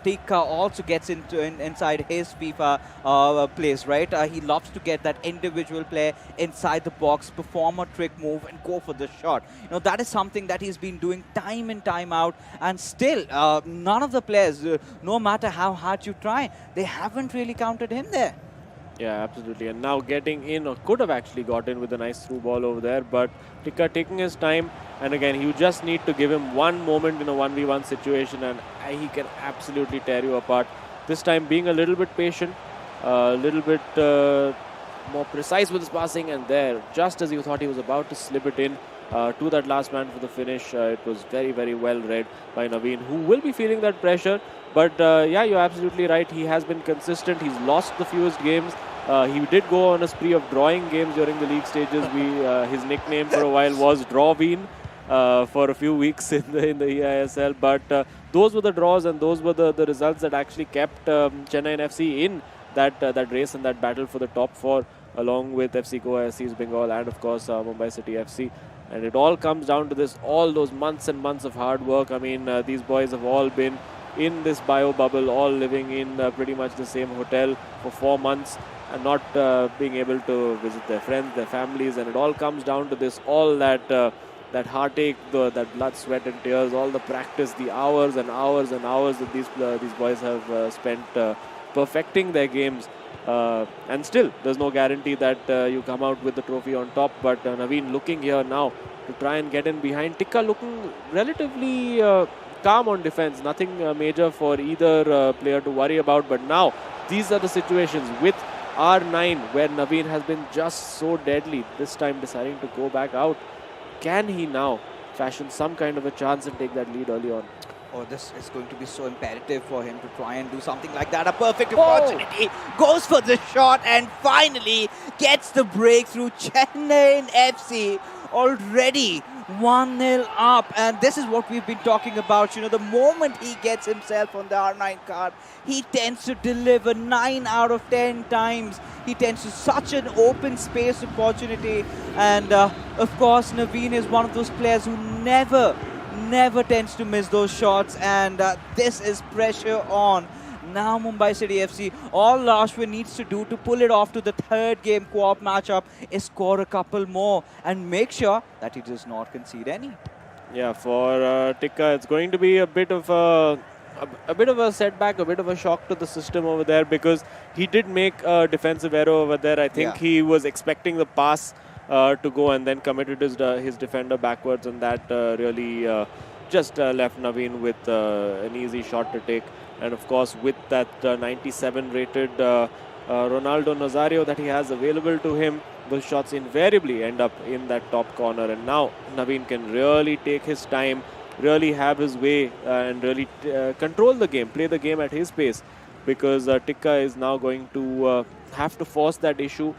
Tikka also gets inside his FIFA plays, right? He loves to get that individual play inside the box, perform a trick move, and go for the shot. That is something that he's been doing time in, time out, and still none of the players, no matter how hard you try, they haven't really counted him there. Yeah, absolutely. And now getting in, or could have actually got in with a nice through ball over there, but Tikka taking his time. And again, you just need to give him one moment in a 1v1 situation, and he can absolutely tear you apart. This time being a little bit patient, a little bit more precise with his passing, and there, just as you thought he was about to slip it in to that last man for the finish, it was very well read by Naveen, who will be feeling that pressure. But yeah, you're absolutely right. He has been consistent. He's lost the fewest games. He did go on a spree of drawing games during the league stages. His nickname for a while was Drawveen for a few weeks in the eISL. But those were the draws, and those were the results that actually kept Chennaiyin FC in that race and that battle for the top four, along with FC Goa, SC East Bengal, and of course Mumbai City FC. And it all comes down to this, all those months and months of hard work. I mean, these boys have all been in this bio bubble, all living in pretty much the same hotel for 4 months and not being able to visit their friends, their families. And it all comes down to this, all that heartache, that blood, sweat and tears, all the practice, the hours and hours and hours that these boys have spent perfecting their games. And still, there's no guarantee that you come out with the trophy on top. But Naveen looking here now to try and get in behind. Tikka looking relatively calm on defense. Nothing major for either player to worry about. But now, these are the situations with R9 where Naveen has been just so deadly. This time deciding to go back out. Can he now fashion some kind of a chance and take that lead early on? Oh, this is going to be so imperative for him to try and do something like that. A perfect opportunity. Goes for the shot and finally gets the breakthrough. Chennaiyin FC already 1-0 up. And this is what we've been talking about. You know, the moment he gets himself on the R9 card, he tends to deliver 9 out of 10 times. He tends to such an open space opportunity. And of course, Naveen is one of those players who never tends to miss those shots, and this is pressure on. Now Mumbai City FC, all Nodwin needs to do to pull it off to the third game co-op matchup is score a couple more and make sure that he does not concede any. Yeah, for Tikka, it's going to be a bit of a setback, a bit of a shock to the system over there, because he did make a defensive error over there. I think he was expecting the pass to go and then committed his defender backwards, and that really just left Naveen with an easy shot to take. And of course, with that 97 rated Ronaldo Nazario that he has available to him, those shots invariably end up in that top corner. And now Naveen can really take his time, really have his way, and really control the game, play the game at his pace, because Tikka is now going to have to force that issue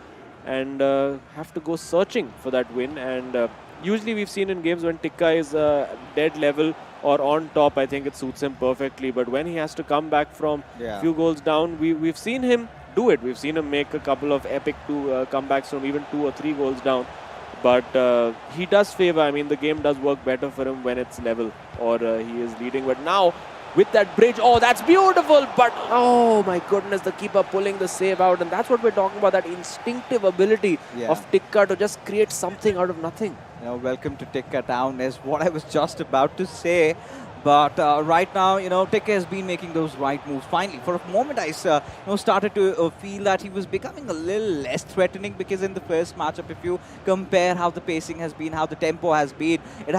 and have to go searching for that win. And usually we've seen in games when Tikka is dead level or on top, I think it suits him perfectly. But when he has to come back from a few goals down, we've seen him do it. We've seen him make a couple of epic comebacks from even 2 or 3 goals down. But he does favor, I mean, the game does work better for him when it's level or he is leading. But now, with that bridge, oh, that's beautiful, but oh my goodness, the keeper pulling the save out. And that's what we're talking about, that instinctive ability of Tikka to just create something out of nothing. You know, welcome to Tikka Town is what I was just about to say. But right now, you know, Tikka has been making those right moves. Finally, for a moment, I started to feel that he was becoming a little less threatening, because in the first matchup, if you compare how the pacing has been, how the tempo has been, it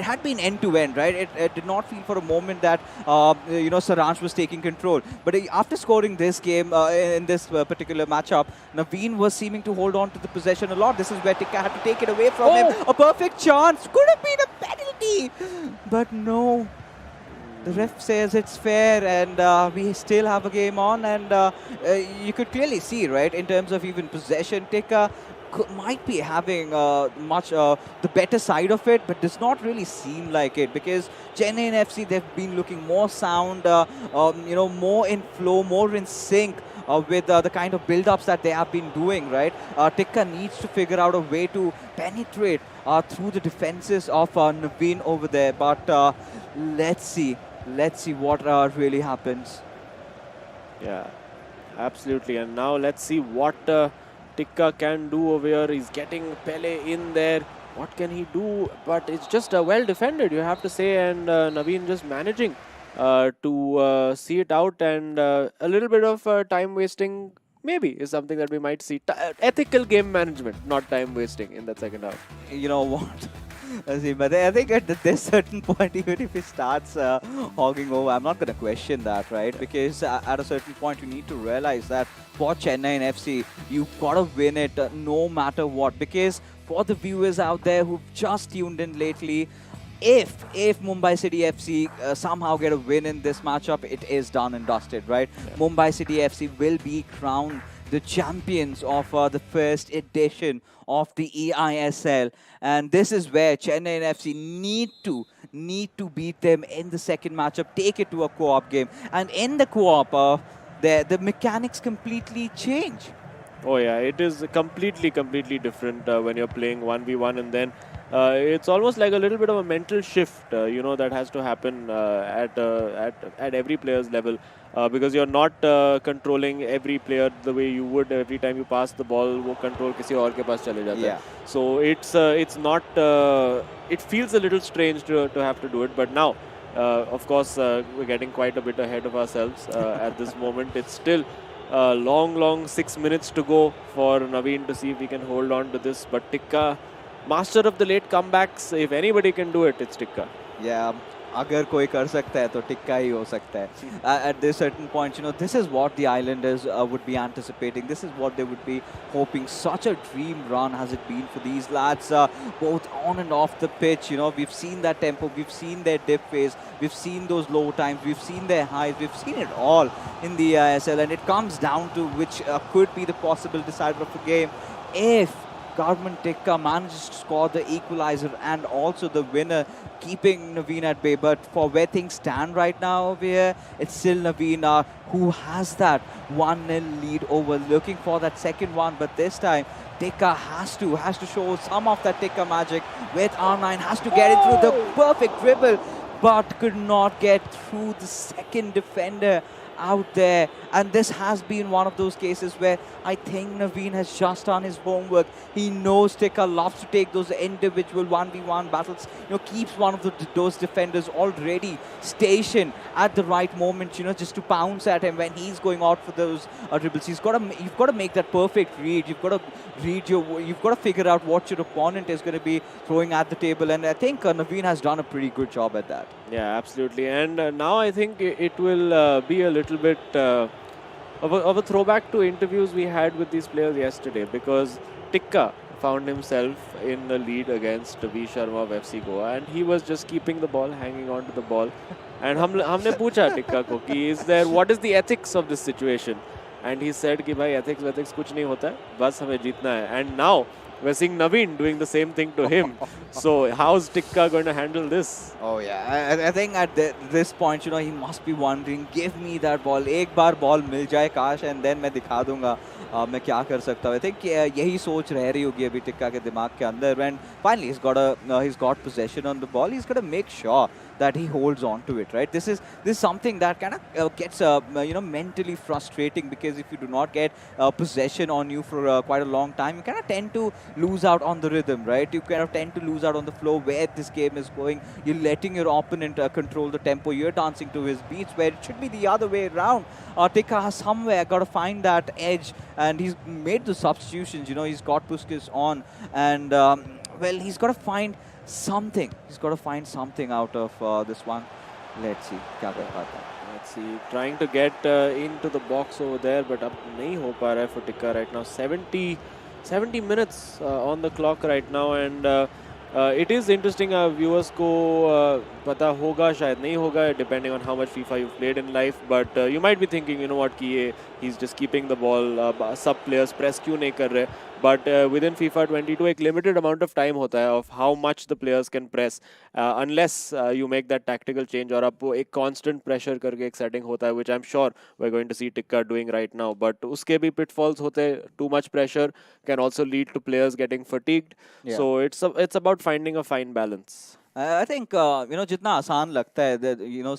had been end to end, right? It did not feel for a moment that you know, Saransh was taking control. But after scoring this game in this particular matchup, Naveen was seeming to hold on to the possession a lot. This is where Tikka had to take it away from him. A perfect chance, could have been a penalty, but no. The ref says it's fair, and we still have a game on, and you could clearly see, right, in terms of even possession, Tikka might be having the better side of it, but does not really seem like it, because Chennaiyin FC, they've been looking more sound, you know, more in flow, more in sync with the kind of build-ups that they have been doing, right? Tikka needs to figure out a way to penetrate through the defenses of Naveen over there, but let's see what really happens. Yeah, absolutely. And now let's see what Tikka can do over here. He's getting Pele in there. What can he do? But it's just well defended, you have to say. And Naveen just managing to see it out. And a little bit of time wasting maybe is something that we might see. Ethical game management, not time wasting in that second half. You know what? But I think at this certain point, even if he starts hogging over, I'm not going to question that, right? Because at a certain point, you need to realize that for Chennaiyin FC, you've got to win it no matter what. Because for the viewers out there who've just tuned in lately, if Mumbai City FC somehow get a win in this matchup, it is done and dusted, right? Yeah. Mumbai City FC will be crowned the champions of the first edition of the eISL, and this is where Chennaiyin FC need to beat them in the second matchup, take it to a co-op game, and in the co-op, the mechanics completely change. Oh yeah, it is completely different when you're playing 1v1, and then it's almost like a little bit of a mental shift, that has to happen at every player's level, because you're not controlling every player the way you would every time you pass the ball. वो control किसी और के पास चले जाता है. Yeah. So it's not. It feels a little strange to have to do it, but now. Of course, we're getting quite a bit ahead of ourselves at this moment. It's still long 6 minutes to go for Naveen to see if he can hold on to this. But Tikka, master of the late comebacks, if anybody can do it, it's Tikka. Yeah, अगर कोई कर सकता है तो टिक्का ही हो सकता है. At this certain point, this is what the Islanders would be anticipating. This is what they would be hoping. Such a dream run has it been for these lads, both on and off the pitch. We've seen that tempo, we've seen their dip phase, we've seen those low times, we've seen their highs, we've seen it all in the eISL, and it comes down to which could be the possible decider of the game. If Garmin Tikka manages to score the equalizer and also the winner, keeping Naveen at bay. But for where things stand right now over here, it's still Naveen who has that 1-0 lead over, looking for that second one. But this time, Tikka has to show some of that Tikka magic with R9, has to get it through the perfect dribble, but could not get through the second defender out there. And this has been one of those cases where I think Naveen has just done his homework. He knows Tikka loves to take those individual 1v1 battles, keeps one of those defenders already stationed at the right moment, just to pounce at him when he's going out for those dribbles. You've got to make that perfect read. You've got to figure out what your opponent is going to be throwing at the table, and I think Naveen has done a pretty good job at that. Yeah, absolutely. And now I think it will be a little bit of a throwback to interviews we had with these players yesterday, because Tikka found himself in the lead against V Sharma of FC Goa, and he was just keeping the ball, hanging on to the ball. And हमने पूछा Tikka को कि what is the ethics of this situation? And he said कि भाई ethics कुछ नहीं होता है, बस हमें जीतना है. And now we're seeing Naveen doing the same thing to him. So how's Tikka going to handle this? Oh yeah, I think at this point, he must be wondering, give me that ball. एक बार ball मिल जाए काश, and then मैं दिखा दूंगा मैं क्या कर सकता हूँ. I think यही सोच रह रही होगी अभी Tikka के दिमाग के अंदर. And finally, he's got possession on the ball. He's got to make sure that he holds on to it, right? This is something that kind of gets mentally frustrating, because if you do not get possession on you for quite a long time, you kind of tend to lose out on the rhythm, right? You kind of tend to lose out on the flow where this game is going. You're letting your opponent control the tempo. You're dancing to his beats, where it should be the other way around. Tikka has somewhere got to find that edge, and he's made the substitutions. He's got Puskas on, and he's got to find something. He's got to find something out of this one. Let's see. क्या कर पाता है. Let's see. Trying to get into the box over there, but अब नहीं हो पा रहा है for Tikka right now. 70 minutes on the clock right now, and it is interesting. Viewers को पता होगा, शायद नहीं होगा, depending on how much FIFA you've played in life. But you might be thinking, what कि he's just keeping the ball. Sub players press क्यों नहीं कर रहे? But within FIFA 22, एक limited amount of time होता है of how much the players can press, unless you make that tactical change, और आपको एक constant pressure करके एक setting होता है, which I'm sure we're going to see Tikka doing right now. But उसके भी pitfalls होते हैं. Too much pressure can also lead to players getting fatigued. Yeah. So it's about finding a fine balance. I think जितना आसान लगता है,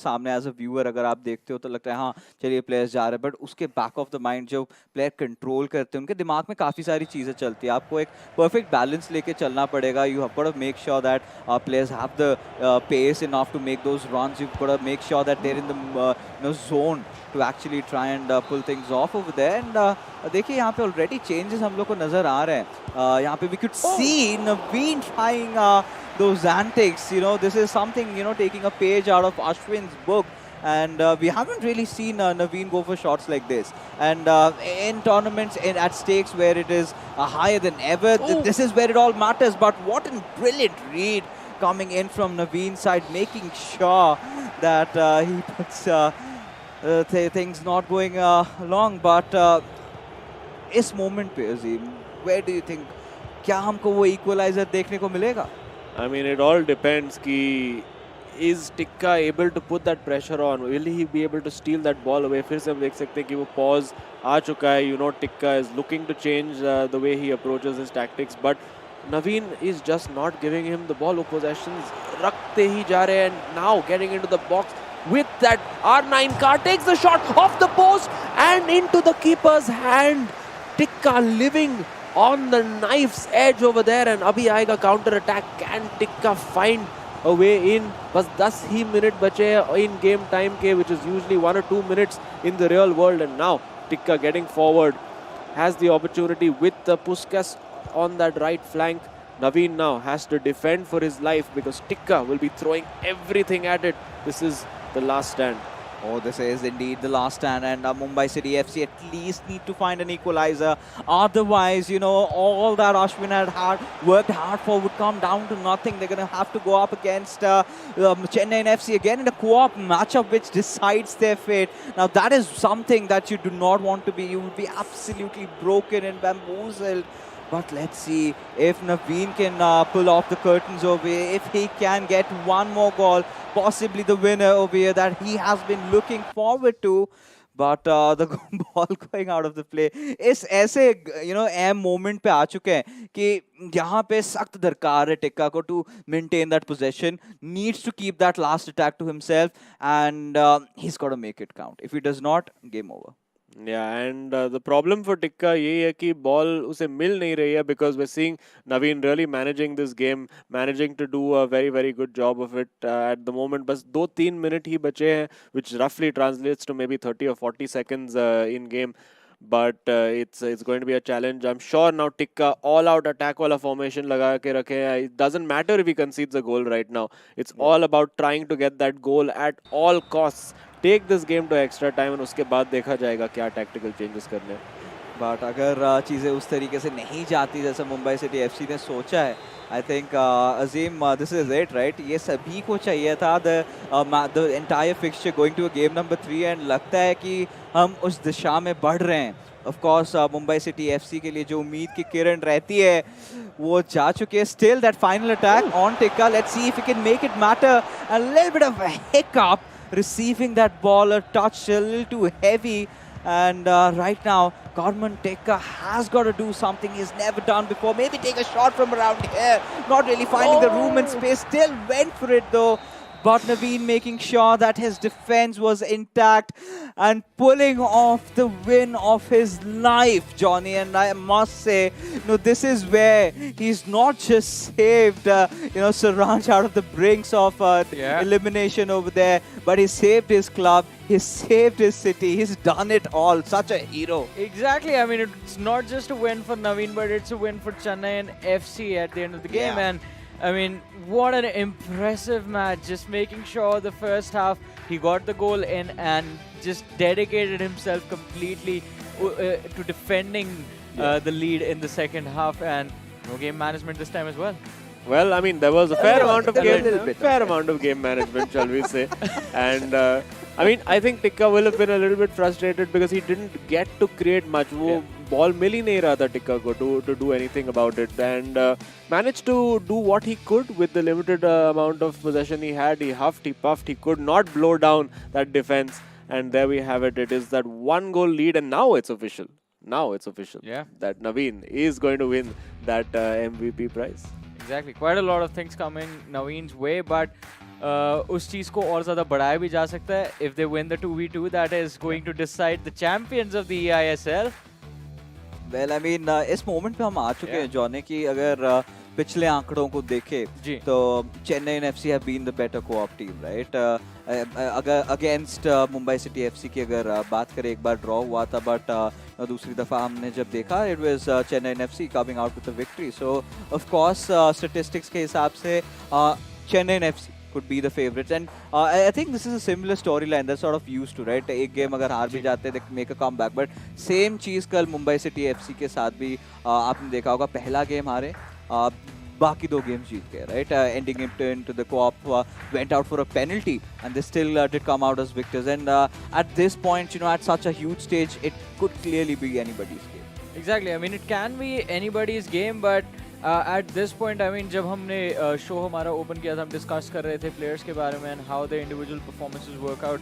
सामने as a viewer अगर आप देखते हो तो लगता है हाँ चलिए प्लेयर्स जा रहे हैं, बट उसके बैक ऑफ द माइंड जो प्लेयर कंट्रोल करते हैं उनके दिमाग में काफ़ी सारी चीज़ें चलती है. आपको एक परफेक्ट बैलेंस लेके चलना पड़ेगा. You have got to make sure that players have the pace enough to make those runs. You have got to make sure that they're in the zone to actually try and pull things off over there. And देखिए यहाँ पे already changes हम लोग को नज़र आ रहे हैं. यहाँ पे we could see Naveen trying those antics. This is something, taking a page out of Ashwin's book. And we haven't really seen Naveen go for shots like this. And in tournaments at stakes where it is higher than ever, this is where it all matters. But what a brilliant read coming in from Naveen's side, making sure that he puts things not going along. But इस moment पे Azim, where do you think क्या हमको वो equalizer देखने को मिलेगा? I mean, it all depends कि is Tikka able to put that pressure on? Will he be able to steal that ball away? फिर से हम देख सकते हैं कि वो pause आ चुका है. You know, Tikka is looking to change the way he approaches his tactics, but Naveen is just not giving him the ball. Possessions रखते ही जा रहे हैं. Now getting into the box with that R9 car, takes the shot off the post and into the keeper's hand. Tikka living on the knife's edge over there, and abhi aayega counter attack. Can Tikka find a way in? बस 10 ही minute बचे in game time के, which is usually 1 or 2 minutes in the real world, and now Tikka getting forward has the opportunity with the Puskas on that right flank. Naveen now has to defend for his life because Tikka will be throwing everything at it. This is the last stand. Oh, this is indeed the last stand, and Mumbai City FC at least need to find an equalizer. Otherwise, you know, all that Ashwin had worked hard for would come down to nothing. They're going to have to go up against Chennaiyin FC again in a co-op matchup which decides their fate. Now, that is something that you do not want to be. You will be absolutely broken and bamboozled. But let's see if Naveen can pull off the curtains over here, if he can get one more goal, possibly the winner over here that he has been looking forward to. But the ball going out of the play इस ऐसे you know aim moment पे आ चुके हैं कि यहाँ पे सख्त दरकार है टिक्का को to maintain that possession, needs to keep that last attack to himself, and he's got to make it count. If he does not, game over. Yeah, and the problem for Tikka यही है कि ball उसे मिल नहीं रही है, because we're seeing Naveen really managing this game, managing to do a very, very good job of it at the moment. बस 2-3 minute ही बचे हैं, which roughly translates to maybe 30 or 40 seconds in game. But it's going to be a challenge. I'm sure now Tikka all-out attack wala formation लगा के रखे हैं. It doesn't matter if he concedes a goal right now. It's all about trying to get that goal at all costs. Take this game to extra time, and उसके बाद देखा जाएगा क्या tactical changes करने. But अगर चीज़ें उस तरीके से नहीं जाती जैसा मुंबई सिटी एफसी ने सोचा है, I think Azim, this is it, right? ये सभी को चाहिए था the entire fixture going to a game number 3, and लगता है कि हम उस दिशा में बढ़ रहे हैं. Of course, Mumbai city FC के लिए जो उम्मीद की किरण रहती है वो जा चुकी है. Still that final attack on Tikka. Let's see if he can make it matter. A little bit of a hiccup receiving that ball, a touch a little too heavy. And right now, Gorman Tikka has got to do something he's never done before. Maybe take a shot from around here. Not really finding the room and space. Still went for it though. But Naveen making sure that his defense was intact and pulling off the win of his life, Johnny. And I must say, this is where he's not just saved, Saranj out of the brinks of elimination over there, but he saved his club, he saved his city, he's done it all. Such a hero. Exactly. I mean, it's not just a win for Naveen, but it's a win for Chennaiyin FC at the end of the game. Yeah. And I mean, what an impressive match. Just making sure the first half he got the goal in and just dedicated himself completely to defending the lead in the second half, and no game management this time as well. Well, I mean, there was a fair amount of game management, shall we say. And I mean, I think Tikka will have been a little bit frustrated because he didn't get to create much. वो ball मिल ही नहीं रहा था Tikka को to do anything about it, and managed to do what he could with the limited amount of possession he had. He huffed, he puffed, he could not blow down that defense, and there we have it. It is that 1-goal lead, and now it's official. Now it's official. Yeah. That Naveen is going to win that MVP prize. Exactly. Quite a lot of things coming Naveen's way, but उस चीज को और ज़्यादा बढ़ाया भी जा सकता है. If they win the 2v2, that is going to decide the champions of the eISL. Well, I mean, इस मोमेंट पे हम आ चुके हैं जॉनी कि अगर पिछले आंकड़ों को देखें तो Chennaiyin FC have been the better co-op team, right? अगर अगेंस्ट मुंबई सिटी एफसी की अगर बात करें, एक बार ड्रॉ हुआ था, बट दूसरी दफ़ा हमने जब देखा it was Chennaiyin FC coming out with the victory. So of course statistics के हिसाब से Chennaiyin FC could be the favorites, and I think this is a similar storyline they're sort of used to, right? एक game अगर हार भी जाते हैं, they make a comeback, but same चीज़ कल मुंबई सिटी एफसी के साथ भी आपने देखा होगा. पहला गेम हारे, बाकी 2 गेम्स जीत गए, right? Ending it into the co-op, went out for a penalty, and they still did come out as victors. And at this point, at such a huge stage, it could clearly be anybody's game. Exactly. I mean, it can be anybody's game, but At this point, I mean, जब हमने show हमारा open किया था, हम discuss कर रहे थे players के बारे में and how the individual performances work out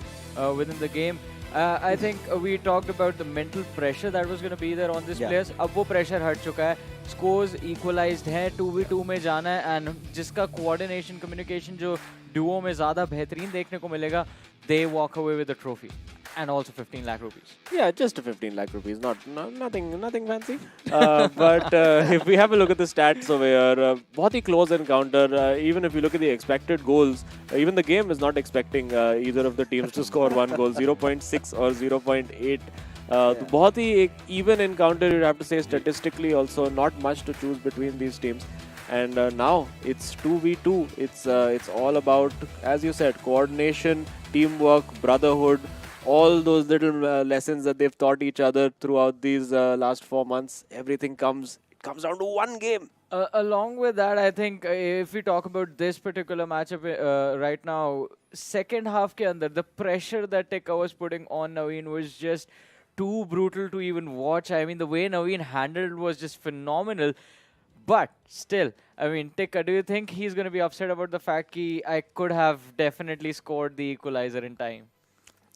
within the game. I think we talked about the mental pressure that was going to be there on these players. अब वो pressure हट चुका है. Scores equalized हैं, 2v2 में जाना है and जिसका coordination, communication जो duo में ज़्यादा बेहतरीन देखने को मिलेगा, they walk away with the trophy. And also 15 lakh rupees. Yeah, just 15 lakh rupees, nothing fancy. But if we have a look at the stats over here, बहुत ही close encounter. Even if you look at the expected goals, even the game is not expecting either of the teams to score one goal, 0.6 or 0.8. तो बहुत ही एक even encounter, you'd have to say statistically also, not much to choose between these teams. And now it's 2v2. It's all about, as you said, coordination, teamwork, brotherhood. All those little lessons that they've taught each other throughout these last 4 months, everything comes down to one game. Along with that, I think if we talk about this particular matchup right now, second half ke andar, the pressure that Tekka was putting on Naveen was just too brutal to even watch. I mean, the way Naveen handled was just phenomenal. But still, I mean, Tekka, do you think he's going to be upset about the fact that I could have definitely scored the equalizer in time?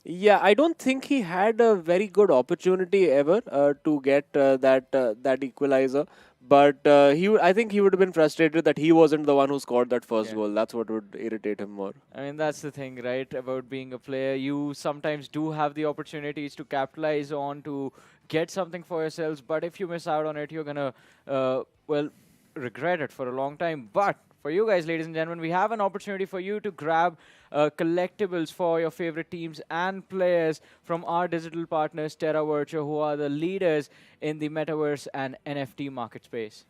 Yeah, I don't think he had a very good opportunity ever to get that equalizer. But I think he would have been frustrated that he wasn't the one who scored that first goal. That's what would irritate him more. I mean, that's the thing, right? About being a player, you sometimes do have the opportunities to capitalize on, to get something for yourselves. But if you miss out on it, you're gonna, regret it for a long time. But for you guys, ladies and gentlemen, we have an opportunity for you to grab collectibles for your favorite teams and players from our digital partners, Terra Virtua, who are the leaders in the metaverse and NFT market space.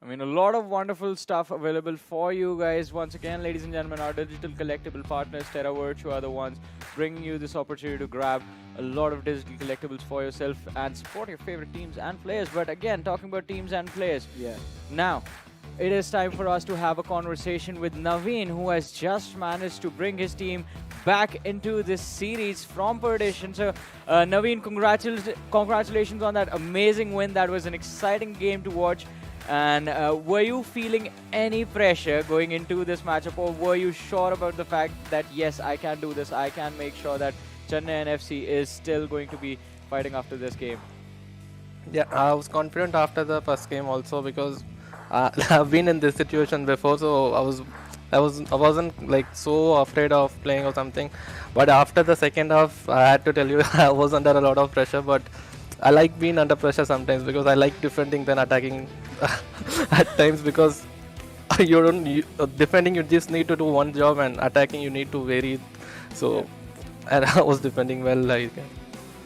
I mean, a lot of wonderful stuff available for you guys. Once again, ladies and gentlemen, our digital collectible partners, Terra Virtua, are the ones bringing you this opportunity to grab a lot of digital collectibles for yourself and support your favorite teams and players. But again, talking about teams and players, now it is time for us to have a conversation with Naveen, who has just managed to bring his team back into this series from perdition. So, Naveen, congratulations on that amazing win. That was an exciting game to watch. And were you feeling any pressure going into this matchup, or were you sure about the fact that, yes, I can do this, I can make sure that Chennaiyin FC is still going to be fighting after this game? Yeah, I was confident after the first game also, because I've been in this situation before, so I wasn't like so afraid of playing or something. But after the second half, I had to tell you, I was under a lot of pressure, but I like being under pressure sometimes, because I like defending than attacking at times, because defending you just need to do one job, and attacking you need to vary. So, and I was defending well. Like,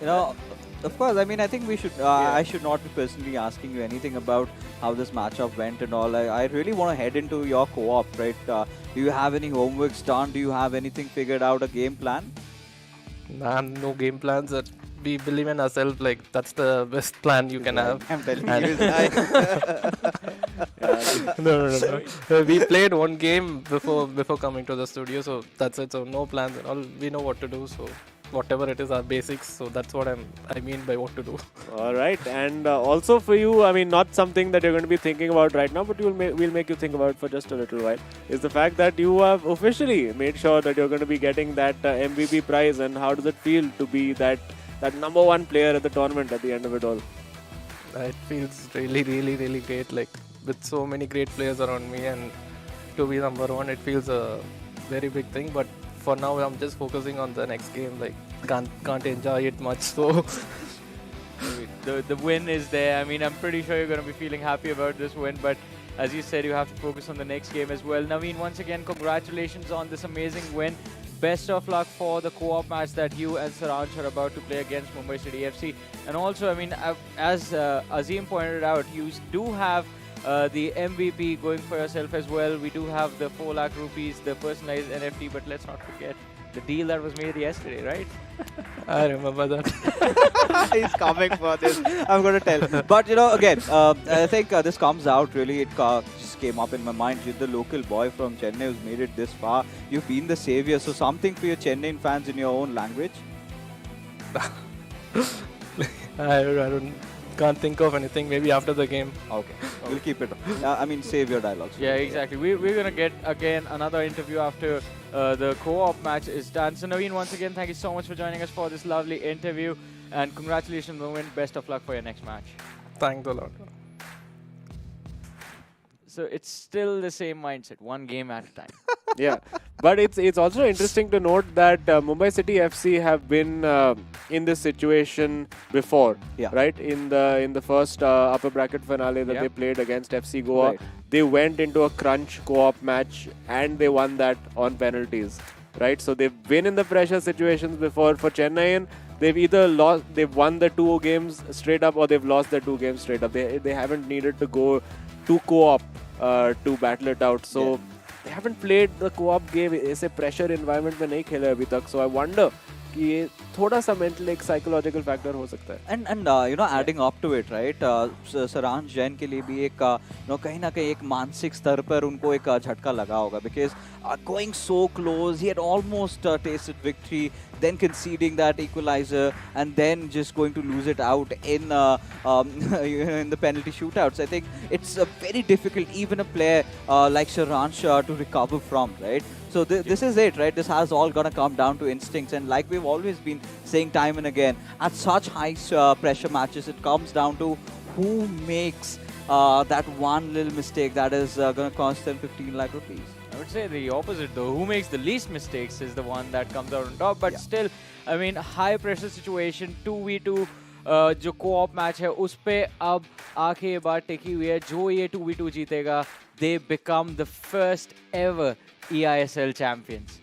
You know, of course, I mean, I think we should, I should not be personally asking you anything about how this matchup went and all. I really want to head into your co-op, right? Do you have any homeworks done? Do you have anything figured out, a game plan? nah, no game plans. We believe in ourselves. Like, that's the best plan you can have. I'm telling And- you. No. We played one game before coming to the studio, so that's it. So no plans and all. We know what to do. So whatever it is, our basics. So that's what I mean by what to do. All right, and also for you, I mean, not something that you're going to be thinking about right now, but we'll make you think about for just a little while, is the fact that you have officially made sure that you're going to be getting that MVP prize. And how does it feel to be that number one player at the tournament at the end of it all? It feels really, really, really great. Like, with so many great players around me, and to be number one, it feels a very big thing. But for now, I'm just focusing on the next game. Like, can't enjoy it much. So The win is there. I mean, I'm pretty sure you're going to be feeling happy about this win, but as you said, you have to focus on the next game as well. Naveen, once again, congratulations on this amazing win. Best of luck for the co-op match that you and Saransh are about to play against Mumbai City FC. And also, I mean, as Azim pointed out, you do have the MVP going for yourself as well. We do have the 4 lakh rupees, the personalized NFT, but let's not forget the deal that was made yesterday, right? I remember that. He's coming for this. I'm going to tell. But, again, I think this comes out really. It just came up in my mind. You're the local boy from Chennai who's made it this far. You've been the savior. So something for your Chennaiyin fans in your own language? Can't think of anything. Maybe after the game. Okay. We'll keep it. Save your dialogues. Yeah, exactly. We're going to get, again, another interview after the co-op match is done. So, Naveen, once again, thank you so much for joining us for this lovely interview. And congratulations, Nodwin. Best of luck for your next match. Thanks a lot. So, it's still the same mindset, one game at a time. Yeah, but it's also interesting to note that Mumbai City FC have been in this situation before, right? In the first upper bracket finale that they played against FC Goa, they went into a crunch co-op match and they won that on penalties, right? So they've been in the pressure situations before. For Chennaiyin, they've won the 2 games straight up, or they've lost the 2 games straight up. They haven't needed to go to co-op to battle it out. So they haven't played the co-op game ऐसे pressure environment में नहीं खेले अभी तक. So I wonder कि ये थोड़ा सा mental एक psychological factor हो सकता है. And adding up to it, right? Saransh Jain के लिए भी एक कहीं ना कहीं एक मानसिक स्तर पर उनको एक झटका लगा होगा, because going so close, he had almost tasted victory, then conceding that equalizer, and then just going to lose it out in in the penalty shootouts. I think it's very difficult, even a player like Saransh to recover from, right? So this is it, right? This has all gonna come down to instincts, and like we've always been saying time and again, at such high pressure matches, it comes down to who makes that one little mistake that is gonna cost them 15 lakh rupees. I would say the opposite though. Who makes the least mistakes is the one that comes out on top. But still, I mean, high pressure situation, 2v2 जो co-op match है, उस पे अब आके ये बात टिकी हुई है, जो ये 2v2 जीतेगा, they become the first ever eISL champions.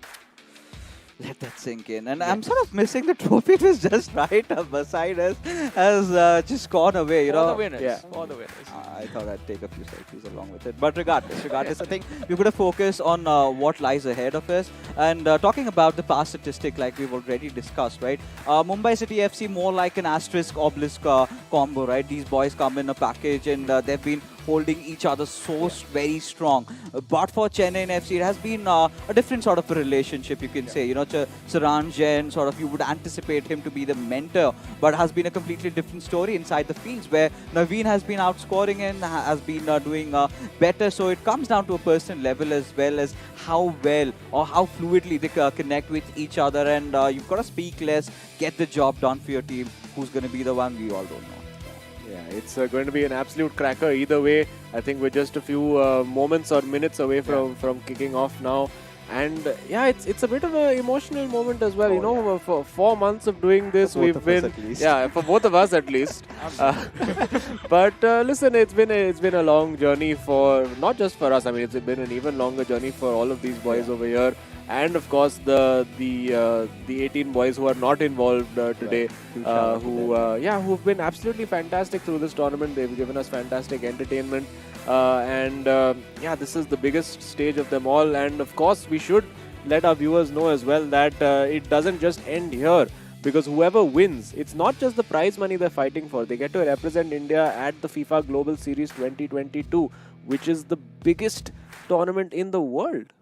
Let that sink in. And I'm sort of missing the trophy. It was just right beside us, has just gone away. For the winners. Yeah. For the winners. I thought I'd take a few selfies along with it. But regardless, I think we're going to focus on what lies ahead of us. And talking about the past statistic, like we've already discussed, right? Mumbai City FC more like an asterisk obelisk combo, right? These boys come in a package, and they've been holding each other so very strong. But for Chennaiyin FC, it has been a different sort of a relationship, you can say. Saransh Jain, sort of, you would anticipate him to be the mentor, but has been a completely different story inside the fields, where Nodwin has been outscoring and has been doing better. So it comes down to a personal level, as well as how well or how fluidly they connect with each other. And you've got to speak less, get the job done for your team. Who's going to be the one, we all don't know. Yeah, it's going to be an absolute cracker either way. I think we're just a few moments or minutes away from kicking off now. And it's a bit of an emotional moment as well. For 4 months of doing this, for we've been for both of us at least. But listen, it's been a long journey for not just for us. I mean, it's been an even longer journey for all of these boys over here. And of course, the 18 boys who are not involved today, who've been absolutely fantastic through this tournament. They've given us fantastic entertainment, this is the biggest stage of them all. And of course, we should let our viewers know as well that it doesn't just end here, because whoever wins, it's not just the prize money they're fighting for. They get to represent India at the FIFA Global Series 2022, which is the biggest tournament in the world.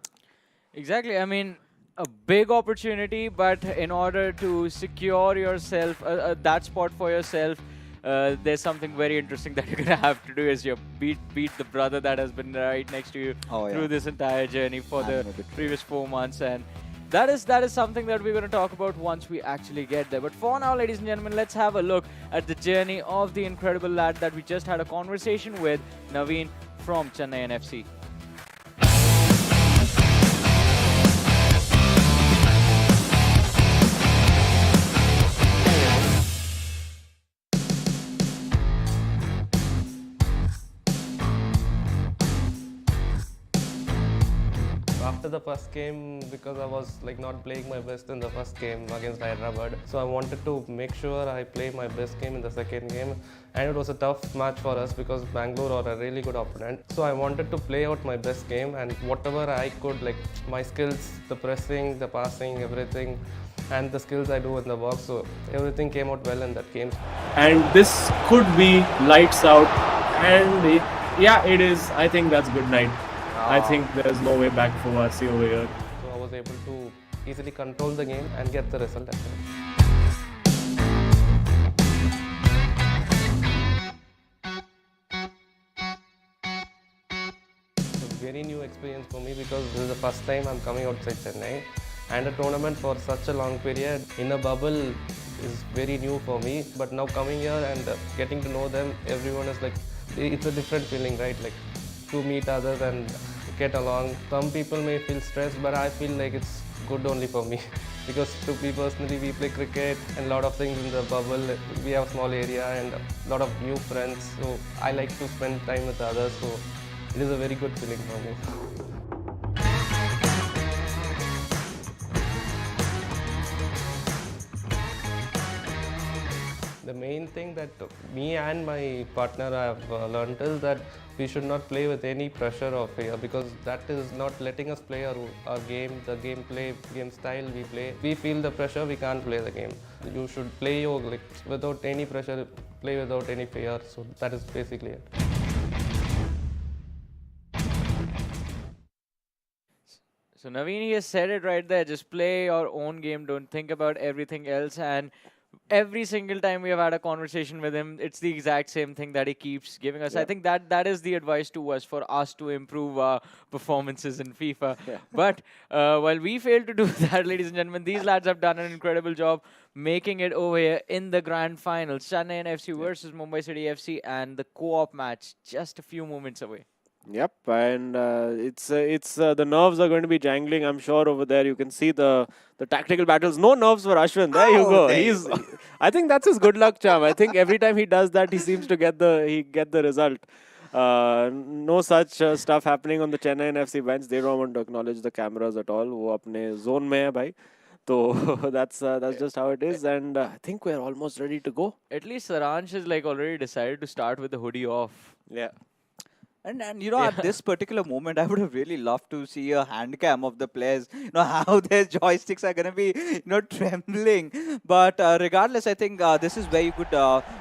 Exactly. I mean, a big opportunity, but in order to secure yourself, that spot for yourself, there's something very interesting that you're going to have to do, is you beat the brother that has been right next to you through this entire journey for the previous 4 months. And that is something that we're going to talk about once we actually get there. But for now, ladies and gentlemen, let's have a look at the journey of the incredible lad that we just had a conversation with, Naveen from Chennaiyin FC. After the first game, because I was like not playing my best in the first game against Hyderabad, so I wanted to make sure I play my best game in the second game, and it was a tough match for us because Bangalore are a really good opponent. So I wanted to play out my best game, and whatever I could, like my skills, the pressing, the passing, everything, and the skills I do in the box, so everything came out well in that game. And this could be lights out. And it is. I think that's good night. I think there's no way back for Varsi over here. So I was able to easily control the game and get the result as well. It's a very new experience for me because this is the first time I'm coming outside Chennai, and a tournament for such a long period in a bubble is very new for me. But now coming here and getting to know them, everyone is like, it's a different feeling, right? Like to meet others and get along. Some people may feel stressed, but I feel like it's good only for me because to me personally, we play cricket and a lot of things in the bubble. We have a small area and a lot of new friends, so I like to spend time with others, so it is a very good feeling for me. The main thing that me and my partner have learned is that we should not play with any pressure or fear, because that is not letting us play our game, the gameplay, game style we play. We feel the pressure, we can't play the game. You should play your without any pressure, play without any fear. So that is basically it. So Naveen, he has said it right there. Just play your own game. Don't think about everything else. And every single time we have had a conversation with him, it's the exact same thing that he keeps giving us. I think that is the advice to us, for us to improve our performances in FIFA. But while we failed to do that, ladies and gentlemen, these lads have done an incredible job making it over here in the grand finals. Chennaiyin FC versus Mumbai City FC, and the co-op match just a few moments away. Yep, and it's the nerves are going to be jangling. I'm sure over there you can see the tactical battles. No nerves for Ashwin. There you go. I think that's his good luck charm. I think every time he does that, he seems to get the result. No such stuff happening on the Chennaiyin FC bench. They don't want to acknowledge the cameras at all. वो अपने zone में है भाई. So that's just how it is, and I think we're almost ready to go. At least Saransh has already decided to start with the hoodie off. Yeah. And at this particular moment, I would have really loved to see a hand cam of the players, how their joysticks are going to be, trembling. But regardless, I think this is where you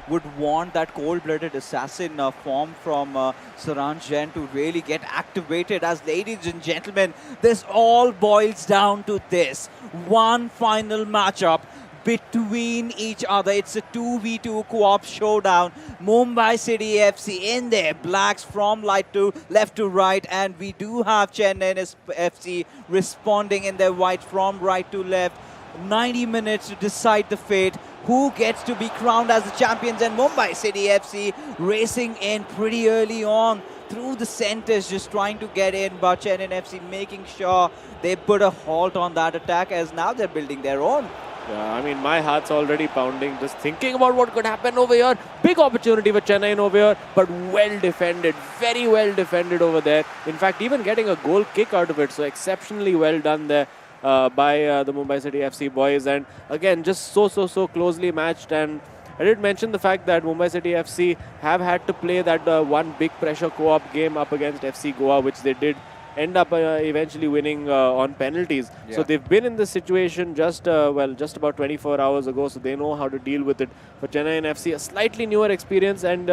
would want that cold-blooded assassin form from Saransh Jain to really get activated. As ladies and gentlemen, this all boils down to this one final matchup between each other. It's a 2v2 co-op showdown. Mumbai City FC in their blacks from left to right, and we do have Chennaiyin FC responding in their white from right to left. 90 minutes to decide the fate. Who gets to be crowned as the champions? And Mumbai City FC racing in pretty early on through the centers, just trying to get in, but Chennaiyin FC making sure they put a halt on that attack, as now they're building their own. Yeah, I mean, my heart's already pounding just thinking about what could happen over here. Big opportunity for Chennaiyin over here, but well defended, very well defended over there. In fact, even getting a goal kick out of it, so exceptionally well done there by the Mumbai City FC boys. And again, just so closely matched. And I did mention the fact that Mumbai City FC have had to play that one big pressure co-op game up against FC Goa, which they did end up eventually winning on penalties. So they've been in this situation just about 24 hours ago, so they know how to deal with it. For Chennaiyin FC, a slightly newer experience, and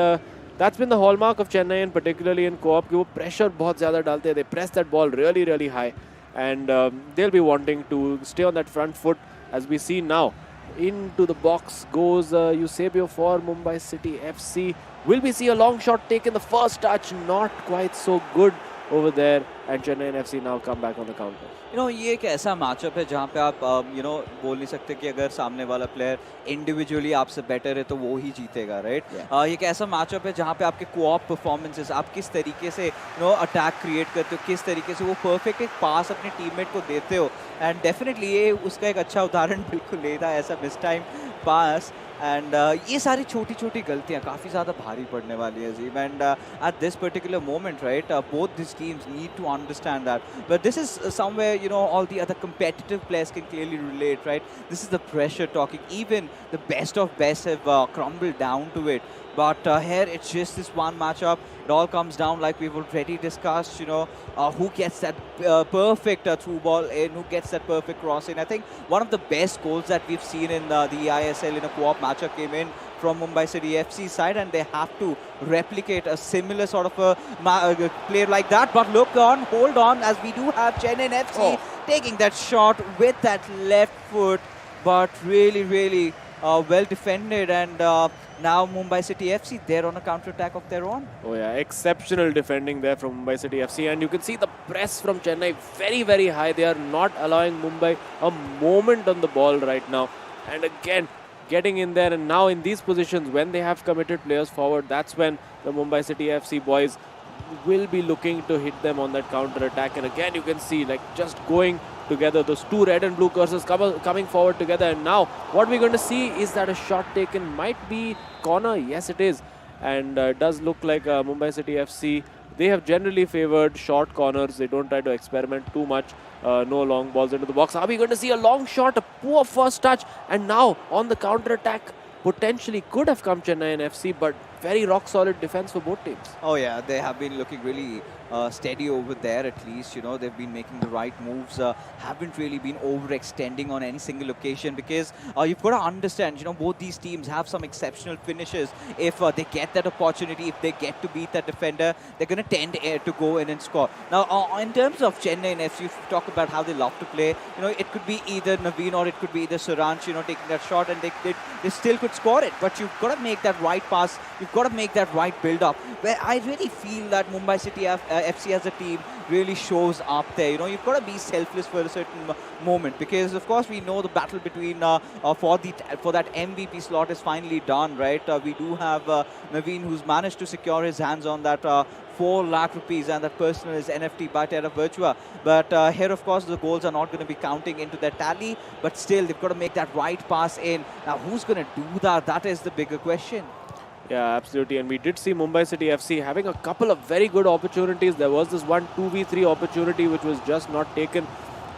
that's been the hallmark of Chennaiyin, particularly in co-op. वो pressure बहुत ज़्यादा डालते हैं. They press that ball really high, and they'll be wanting to stay on that front foot, as we see now. Into the box goes Eusebio for Mumbai City FC. Will we see a long shot taken? The first touch not quite so good over there, and Chennaiyin FC now come back on the counter. ये एक ऐसा matchup है जहाँ पे आप बोल नहीं सकते कि अगर सामने वाला प्लेयर इंडिविजुअली आपसे बेटर है तो वो ही जीतेगा, राइट? ये एक ऐसा मैचअप है जहाँ पे आपके कोऑप परफॉर्मेंसेस, आप किस तरीके से अटैक क्रिएट करते हो, किस तरीके से वो परफेक्ट एक पास अपने टीममेट को देते हो, एंड डेफिनेटली ये उसका एक अच्छा उदाहरण बिल्कुल ले था, ऐसा मिस टाइम पास एंड ये सारी छोटी छोटी गलतियां काफ़ी ज़्यादा भारी पड़ने वाली है gym and at this particular moment, right, both these teams need to understand that. But this is somewhere, you know, all the other competitive players can clearly relate, right? This is the pressure talking. Even the best of best have crumbled down to it. But here it's just this one matchup. It all comes down like we've already discussed, you know, who gets that perfect through ball in, who gets that perfect cross in. I think one of the best goals that we've seen in the eISL in a co-op matchup came in from Mumbai City FC side, and they have to replicate a similar sort of a player like that. But look on, hold on, as we do have Chennaiyin FC taking that shot with that left foot, but really, really well defended, and now Mumbai City FC, they're on a counter-attack of their own. Oh yeah, exceptional defending there from Mumbai City FC, and you can see the press from Chennai very, very high. They are not allowing Mumbai a moment on the ball right now. And again, getting in there, and now in these positions, when they have committed players forward, that's when the Mumbai City FC boys will be looking to hit them on that counter-attack. And again, you can see like just going together, those two red and blue cursors coming forward together. And now what we're going to see is that a shot taken might be corner. Yes, it is. And it does look like Mumbai City FC, they have generally favored short corners. They don't try to experiment too much. No long balls into the box. Are we going to see a long shot, a poor first touch? And now on the counter-attack, potentially could have come Chennaiyin FC, but very rock-solid defense for both teams. Oh yeah, they have been looking really steady over there at least. You know, they've been making the right moves, haven't really been overextending on any single occasion, because you've got to understand, you know, both these teams have some exceptional finishes. If they get that opportunity, if they get to beat that defender, they're going to tend to go in and score. Now, in terms of Chennaiyin FC, if you talk about how they love to play, you know, it could be either Nodwin or it could be either Suranch, you know, taking that shot, and they still could score it. But you've got to make that right pass. You've got to make that right build-up. Where I really feel that Mumbai City FC as a team really shows up there. You know, you've got to be selfless for a certain moment, because of course we know the battle between for that MVP slot is finally done, right? We do have Naveen, who's managed to secure his hands on that 4 lakh rupees, and that personal is NFT by Terra Virtua. But here, of course, the goals are not going to be counting into their tally, but still they've got to make that right pass in. Now, who's going to do that? That is the bigger question. Yeah, absolutely. And we did see Mumbai City FC having a couple of very good opportunities. There was this one 2v3 opportunity which was just not taken.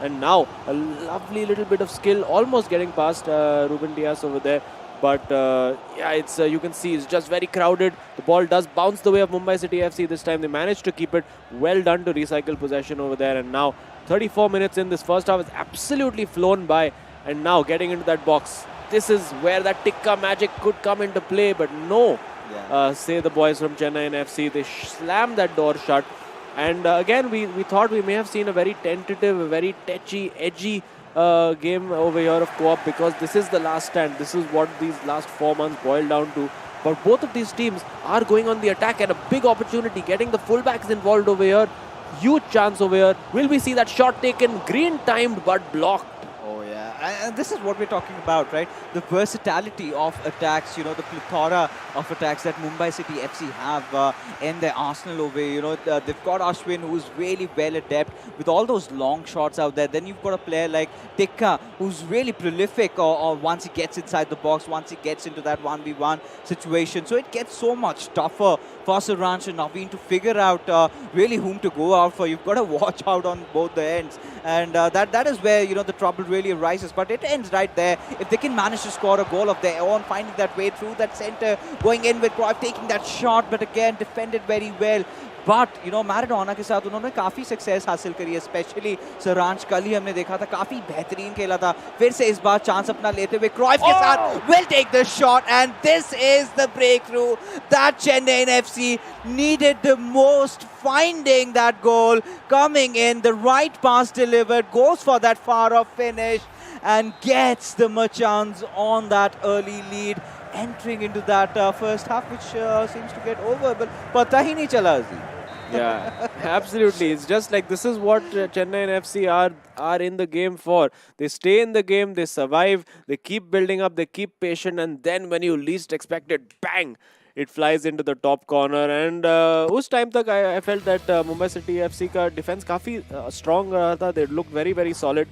And now a lovely little bit of skill, almost getting past Ruben Diaz over there. But yeah, it's you can see it's just very crowded. The ball does bounce the way of Mumbai City FC this time. They managed to keep it. Well done to recycle possession over there. And now 34 minutes in, this first half is absolutely flown by. And now getting into that box. This is where that tikka magic could come into play, but no. Yeah. Say the boys from Chennaiyin FC, they slammed that door shut. And again, we thought we may have seen a very tentative, a very touchy, edgy game over here of co-op, because this is the last stand. This is what these last 4 months boiled down to. But both of these teams are going on the attack, and a big opportunity, getting the fullbacks involved over here. Huge chance over here. Will we see that shot taken? Green timed but blocked. And this is what we're talking about, right? The versatility of attacks, you know, the plethora of attacks that Mumbai City FC have in their arsenal over here. You know, they've got Ashwin, who's really well adept with all those long shots out there. Then you've got a player like Tikka, who's really prolific or once he gets inside the box, once he gets into that 1v1 situation. So it gets so much tougher for Suranch and Naveen to figure out really whom to go out for. You've got to watch out on both the ends. And that is where, you know, the trouble really arises. But it ends right there. If they can manage to score a goal of their own, finding that way through that center, going in with Cruyff, taking that shot, but again, defended very well. But, you know, Maradona के साथ उन्होंने काफ़ी success हासिल करी है, specially सरांच कल ही हमने देखा था, काफ़ी बेहतरीन खेला था. फिर से इस बार चांस अपना लेते हुए Cruyff के साथ will take the shot, and this is the breakthrough that Chennaiyin FC needed the most, finding that goal, coming in, the right pass delivered, goes for that far-off finish, and gets the Merchants on that early lead, entering into that first half, which seems to get over, but pata hi nahi chala Azim. Yeah, absolutely. It's just like this is what Chennaiyin FC are in the game for. They stay in the game, they survive, they keep building up, they keep patient, and then when you least expect it, bang! It flies into the top corner. And उस time तक I felt that Mumbai City FC का defense काफ़ी strong रहा था. They looked very, very solid.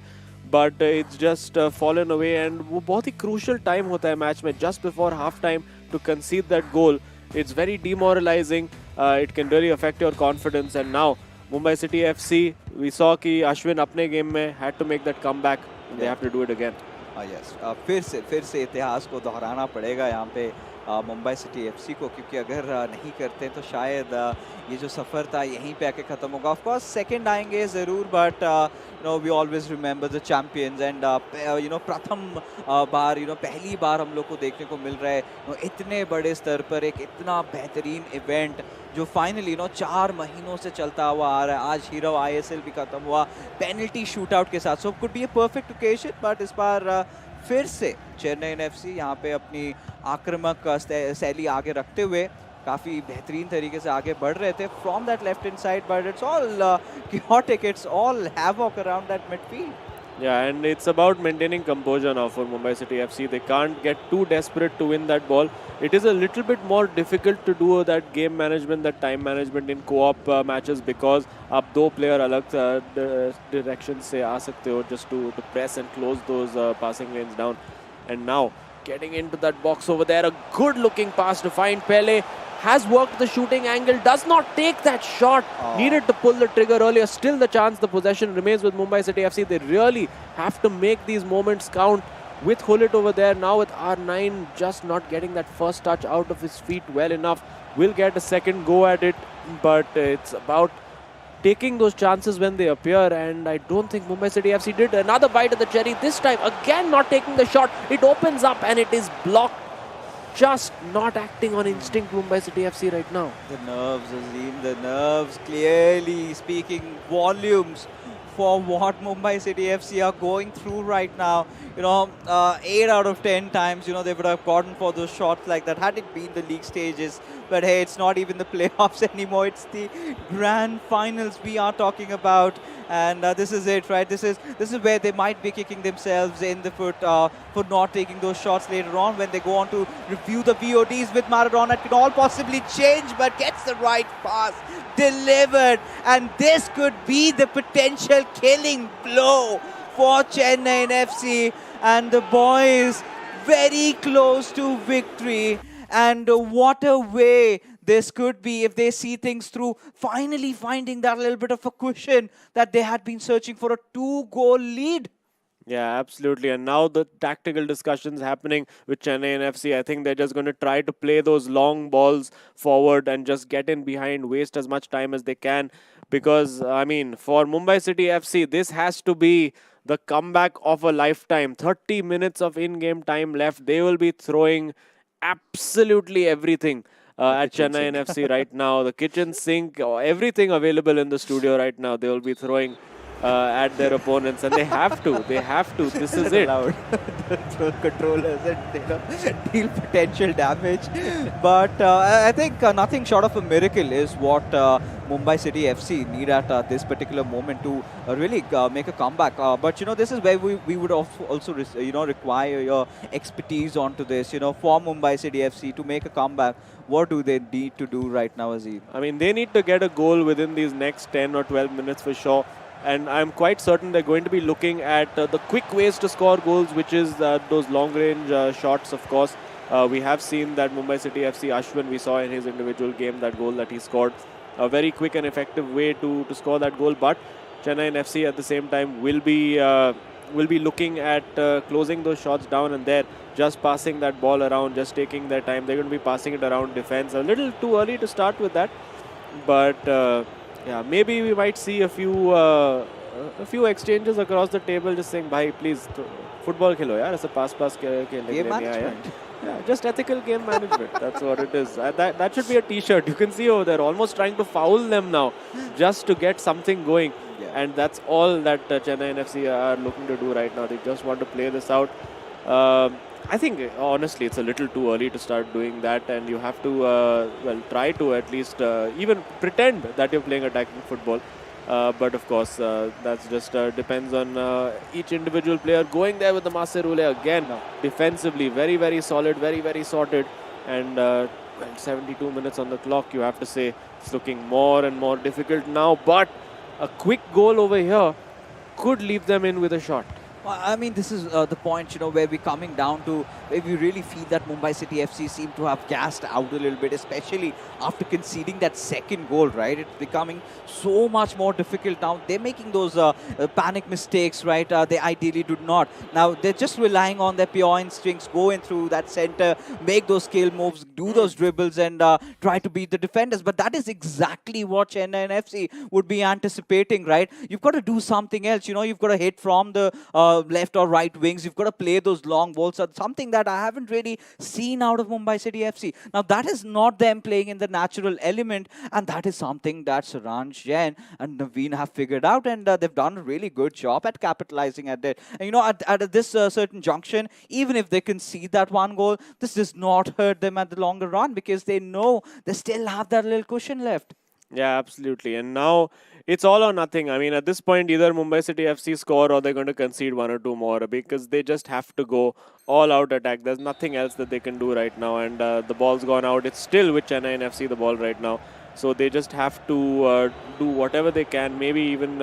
but it's just fallen away. And वो बहुत ही crucial time होता है match में, just before half time to concede that goal. It's very demoralizing. It can really affect your confidence. And now Mumbai City FC, we saw कि Ashwin अपने game में had to make that comeback. They have to do it again. Yes फिर से इतिहास को दोहराना पड़ेगा यहाँ पे मुंबई सिटी एफसी को, क्योंकि अगर नहीं करते तो शायद ये जो सफ़र था यहीं पे आके ख़त्म होगा. ऑफ कोर्स सेकंड आएंगे ज़रूर, but we always remember the champions. And प्रथम बार पहली बार हम लोग को देखने को मिल रहा है इतने बड़े स्तर पर एक इतना बेहतरीन इवेंट जो फाइनली 4 महीनों से चलता हुआ आ रहा है. आज हीरो ISL भी खत्म हुआ पेनल्टी शूट आउट के साथ. So could be a perfect occasion, but इस बार फिर से चेन्नई FC यहाँ पे अपनी आक्रामक शैली आगे रखते हुए काफ़ी बेहतरीन तरीके से आगे बढ़ रहे थे from that left hand side. But it's all chaotic, it's all havoc around that midfield. Yeah, and it's about maintaining composure now for Mumbai City FC. They can't get too desperate to win that ball. It is a little bit more difficult to do that game management, that time management in co-op matches, because आप दो player अलग directions से आ सकते हो just to press and close those passing lanes down. And now getting into that box over there, a good looking pass to find Pele. Has worked the shooting angle, does not take that shot. Needed to pull the trigger earlier. Still the chance, the possession remains with Mumbai City FC. They really have to make these moments count. With Hullet over there, now with R9 just not getting that first touch out of his feet well enough. Will get a second go at it, but it's about taking those chances when they appear, and I don't think Mumbai City FC did. Another bite of the cherry, this time again not taking the shot. It opens up and it is blocked. Just not acting on instinct, Mumbai City FC right now. The nerves, Azim, the nerves clearly speaking volumes for what Mumbai City FC are going through right now. 8 out of 10 times, they would have gotten for those shots like that had it been the league stages. But hey, it's not even the playoffs anymore. It's the grand finals we are talking about. And this is it, right? This is where they might be kicking themselves in the foot for not taking those shots later on when they go on to review the VODs with Maradona. It can all possibly change, but gets the right pass delivered. And this could be the potential killing blow for Chennaiyin FC. And the boys very close to victory. And what a way this could be if they see things through, finally finding that little bit of a cushion that they had been searching for, a 2-goal lead. Yeah, absolutely. And now the tactical discussions happening with Chennaiyin FC. I think they're just going to try to play those long balls forward and just get in behind, waste as much time as they can. Because, I mean, for Mumbai City FC, this has to be the comeback of a lifetime. 30 minutes of in-game time left. They will be throwing absolutely everything at Chennaiyin FC right now. The kitchen sink, everything available in the studio right now, they will be throwing at their opponents, and they have to. They have to. This is it. Throw controllers and deal potential damage. But I think nothing short of a miracle is what Mumbai City FC need at this particular moment to really make a comeback. But this is where we would also require your expertise onto this. For Mumbai City FC to make a comeback, what do they need to do right now, Azim? I mean, they need to get a goal within these next 10 or 12 minutes for sure. And I'm quite certain they're going to be looking at the quick ways to score goals, which is those long-range shots, of course. We have seen that Mumbai City FC, Ashwin, we saw in his individual game, that goal that he scored. A very quick and effective way to score that goal. But Chennaiyin FC at the same time will be looking at closing those shots down and there, just passing that ball around, just taking their time. They're going to be passing it around defense. A little too early to start with that. But... yeah, maybe we might see a few exchanges across the table, just saying, "Bhai, please, football khelo, yaar. Aise pass Game management. Yeah, just ethical game management. That's what it is. That should be a T-shirt. You can see over there, almost trying to foul them now, just to get something going. Yeah. And that's all that Chennaiyin FC are looking to do right now. They just want to play this out. I think, honestly, it's a little too early to start doing that, and you have to, try to at least even pretend that you're playing attacking football. But of course, that's just depends on each individual player. Going there with the Maserule again, defensively, very, very solid, very, very sorted. And 72 minutes on the clock, you have to say, it's looking more and more difficult now. But a quick goal over here could leave them in with a shot. Well, I mean, this is the point, where we're coming down to, where we really feel that Mumbai City FC seem to have gassed out a little bit, especially after conceding that second goal, right? It's becoming so much more difficult now. They're making those panic mistakes, right? They ideally do not. Now, they're just relying on their pure instincts, going through that center, make those skill moves, do those dribbles, and try to beat the defenders. But that is exactly what Chennaiyin FC would be anticipating, right? You've got to do something else. You've got to hit from the left or right wings. You've got to play those long balls. Something that I haven't really seen out of Mumbai City FC. Now, that is not them playing in the natural element, and that is something that Saranj Jain and Naveen have figured out, and they've done a really good job at capitalizing at it. And, at this certain junction, even if they concede that one goal, this does not hurt them at the longer run, because they know they still have that little cushion left. Yeah, absolutely. And now it's all or nothing. I mean, at this point, either Mumbai City FC score or they're going to concede one or two more, because they just have to go all out attack. There's nothing else that they can do right now. And the ball's gone out. It's still with Chennaiyin FC, the ball right now. So they just have to do whatever they can. Maybe even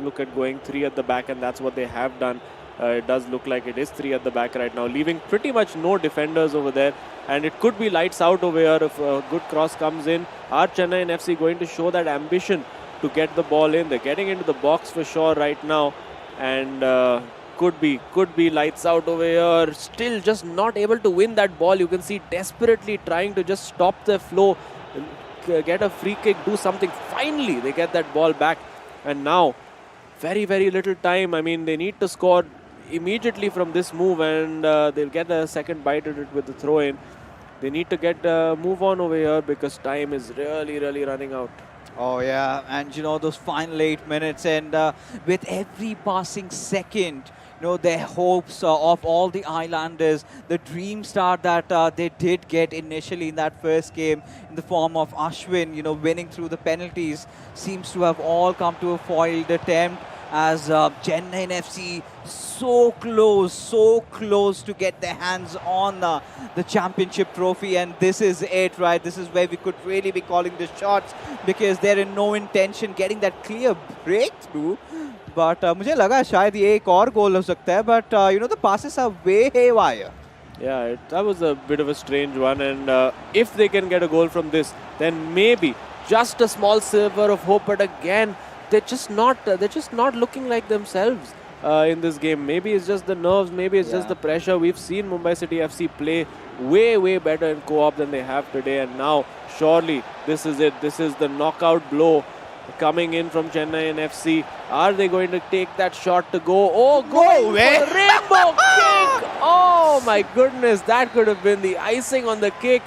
look at going 3 at the back, and that's what they have done. It does look like it is 3 at the back right now, leaving pretty much no defenders over there. And it could be lights out over here if a good cross comes in. Are Chennaiyin FC going to show that ambition to get the ball in? They're getting into the box for sure right now. And could be lights out over here. Still just not able to win that ball. You can see desperately trying to just stop the flow, get a free kick, do something. Finally, they get that ball back. And now, very, very little time. I mean, they need to score immediately from this move, and they'll get a second bite at it with the throw-in. They need to get move on over here, because time is really, really running out. Oh, yeah. And, those final 8 minutes, and with every passing second, their hopes of all the Islanders, the dream start that they did get initially in that first game in the form of Ashwin, winning through the penalties, seems to have all come to a foiled attempt, as Chennaiyin FC so close to get their hands on the championship trophy. And this is it, right? This is where we could really be calling the shots, because they're in no intention getting that clear breakthrough. But मुझे लगा शायद ये एक और गोल हो सकता है, but the passes are way haywire. Yeah, that was a bit of a strange one, and if they can get a goal from this, then maybe just a small sliver of hope. But again, they're just not looking like themselves in this game. Maybe it's just the nerves, maybe it's just the pressure. We've seen Mumbai City FC play way better in co-op than they have today, and now surely this is it. This is the knockout blow coming in from Chennaiyin FC. Are they going to take that shot to go? Oh, going for the rainbow kick! Oh my goodness, that could have been the icing on the cake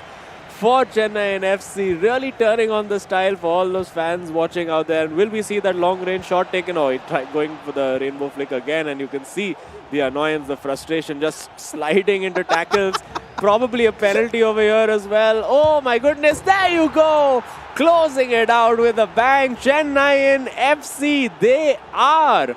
for Chennaiyin FC. Really turning on the style for all those fans watching out there. And will we see that long range shot taken? Oh, he tried going for the rainbow flick again, and you can see the annoyance, the frustration, just sliding into tackles. Probably a penalty over here as well. Oh my goodness, there you go! Closing it out with a bang. Chennaiyin FC, they are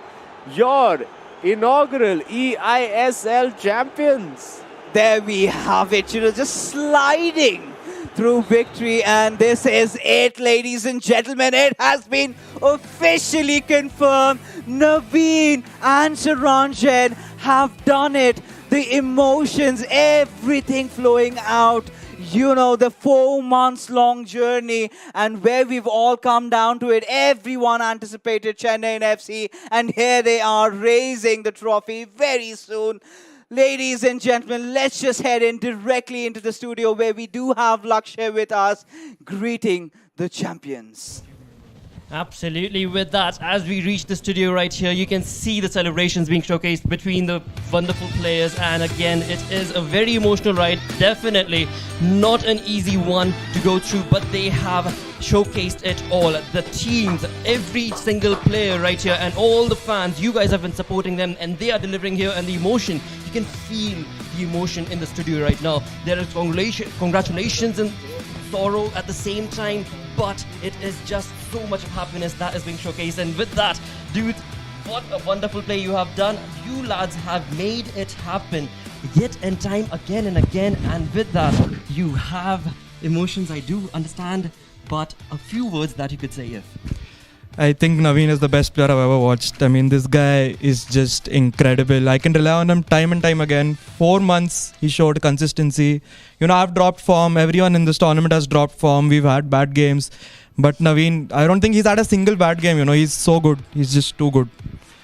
your inaugural eISL champions. There we have it, just sliding through victory. And this is it, ladies and gentlemen. It has been officially confirmed. Naveen and Saranjan have done it. The emotions, everything flowing out. The 4 months long journey, and where we've all come down to it. Everyone anticipated Chennaiyin FC, and here they are raising the trophy very soon. Ladies and gentlemen, let's just head in directly into the studio, where we do have Lakshya with us, greeting the champions. Absolutely. With that, as we reach the studio right here, you can see the celebrations being showcased between the wonderful players. And again, it is a very emotional ride. Definitely not an easy one to go through, but they have showcased it all. The teams, every single player right here, and all the fans, you guys have been supporting them, and they are delivering here. And the emotion, you can feel the emotion in the studio right now. There is congratulations and sorrow at the same time, but it is just so much of happiness that is being showcased. And with that, dude, what a wonderful play you have done. You lads have made it happen yet and time again and again. And with that, you have emotions, I do understand, but a few words that you could say if. I think Naveen is the best player I've ever watched. I mean, this guy is just incredible. I can rely on him time and time again. 4 months, he showed consistency. You know, I've dropped form. Everyone in this tournament has dropped form. We've had bad games. But Naveen, I don't think he's had a single bad game. You know, he's so good. He's just too good.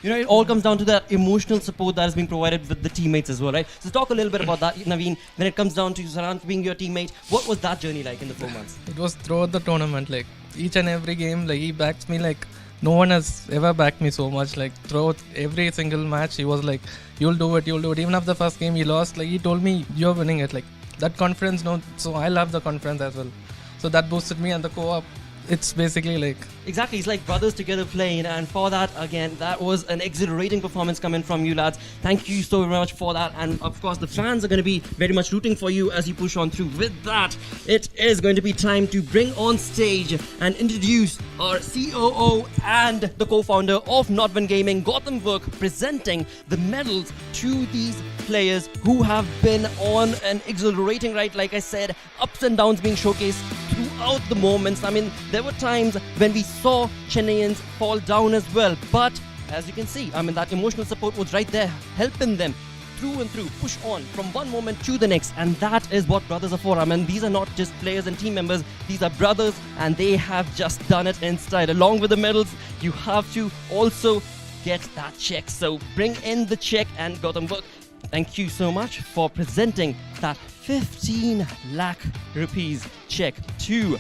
You know, it all comes down to that emotional support that is being provided with the teammates as well, right? So talk a little bit about that, Naveen. When it comes down to Saransh being your teammate, what was that journey like in the 4 months? It was throughout the tournament, like each and every game, like he backs me like no one has ever backed me so much. Like throughout every single match, he was like, "You'll do it, you'll do it." Even after the first game he lost, like he told me, "You're winning it." Like that confidence, no. So I love the confidence as well. So that boosted me, and the co-op, it's basically like Exactly, it's like brothers together playing, and for that, again, that was an exhilarating performance coming from you lads. Thank you so very much for that, and of course, the fans are going to be very much rooting for you as you push on through. With that, it is going to be time to bring on stage and introduce our COO and the co-founder of Nodwin Gaming, Gautam Virk, presenting the medals to these players who have been on an exhilarating ride. Like I said, ups and downs being showcased throughout the moments. I mean, there were times when we saw Chennaiyians fall down as well, but as you can see, I mean, that emotional support was right there, helping them through and through, push on from one moment to the next, and that is what brothers are for. I mean, these are not just players and team members, these are brothers, and they have just done it in style. Along with the medals, you have to also get that check. So bring in the check, and Gautam Virk, thank you so much for presenting that 15 lakh rupees check to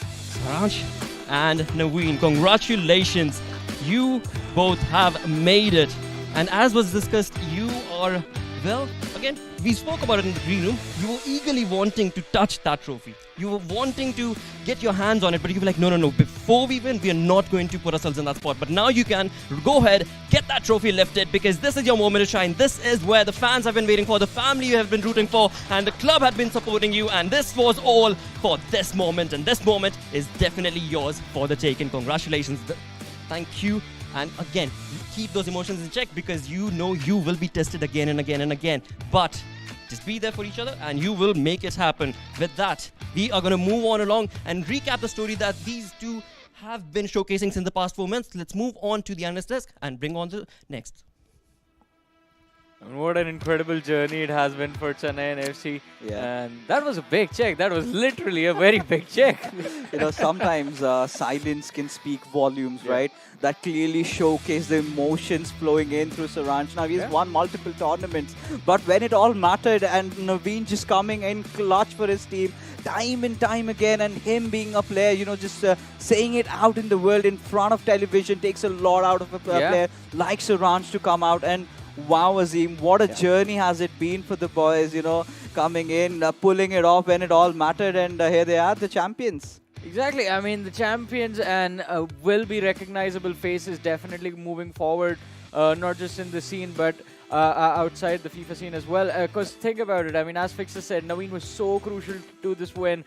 Saransh and Nodwin. Congratulations, you both have made it. And as was discussed, you are, well, again, we spoke about it in the green room. You were eagerly wanting to touch that trophy. You were wanting to get your hands on it, but you were like, no, before we win, we are not going to put ourselves in that spot. But now you can go ahead, get that trophy lifted, because this is your moment to shine. This is where the fans have been waiting for, the family you have been rooting for, and the club had been supporting you, and this was all for this moment, and this moment is definitely yours for the taking. Congratulations. Thank you. And again, keep those emotions in check, because you know you will be tested again and again and again. But just be there for each other and you will make it happen. With that, we are going to move on along and recap the story that these two have been showcasing since the past 4 months. Let's move on to the analyst desk and bring on the next. And what an incredible journey it has been for Chennaiyin FC. Yeah. And that was a big check. That was literally a very big check. You know, sometimes silence can speak volumes, right? That clearly showcase the emotions flowing in through Saransh. Now, he's won multiple tournaments, but when it all mattered, and Nodwin just coming in clutch for his team time and time again, and him being a player, you know, just saying it out in the world in front of television takes a lot out of a player like Saransh to come out. And wow, Azim, what a journey has it been for the boys, you know, coming in, pulling it off when it all mattered, and here they are, the champions. Exactly. I mean, the champions and will be recognizable faces definitely moving forward, not just in the scene, but outside the FIFA scene as well. Because think about it. I mean, as Fixer said, Nodwin was so crucial to this win.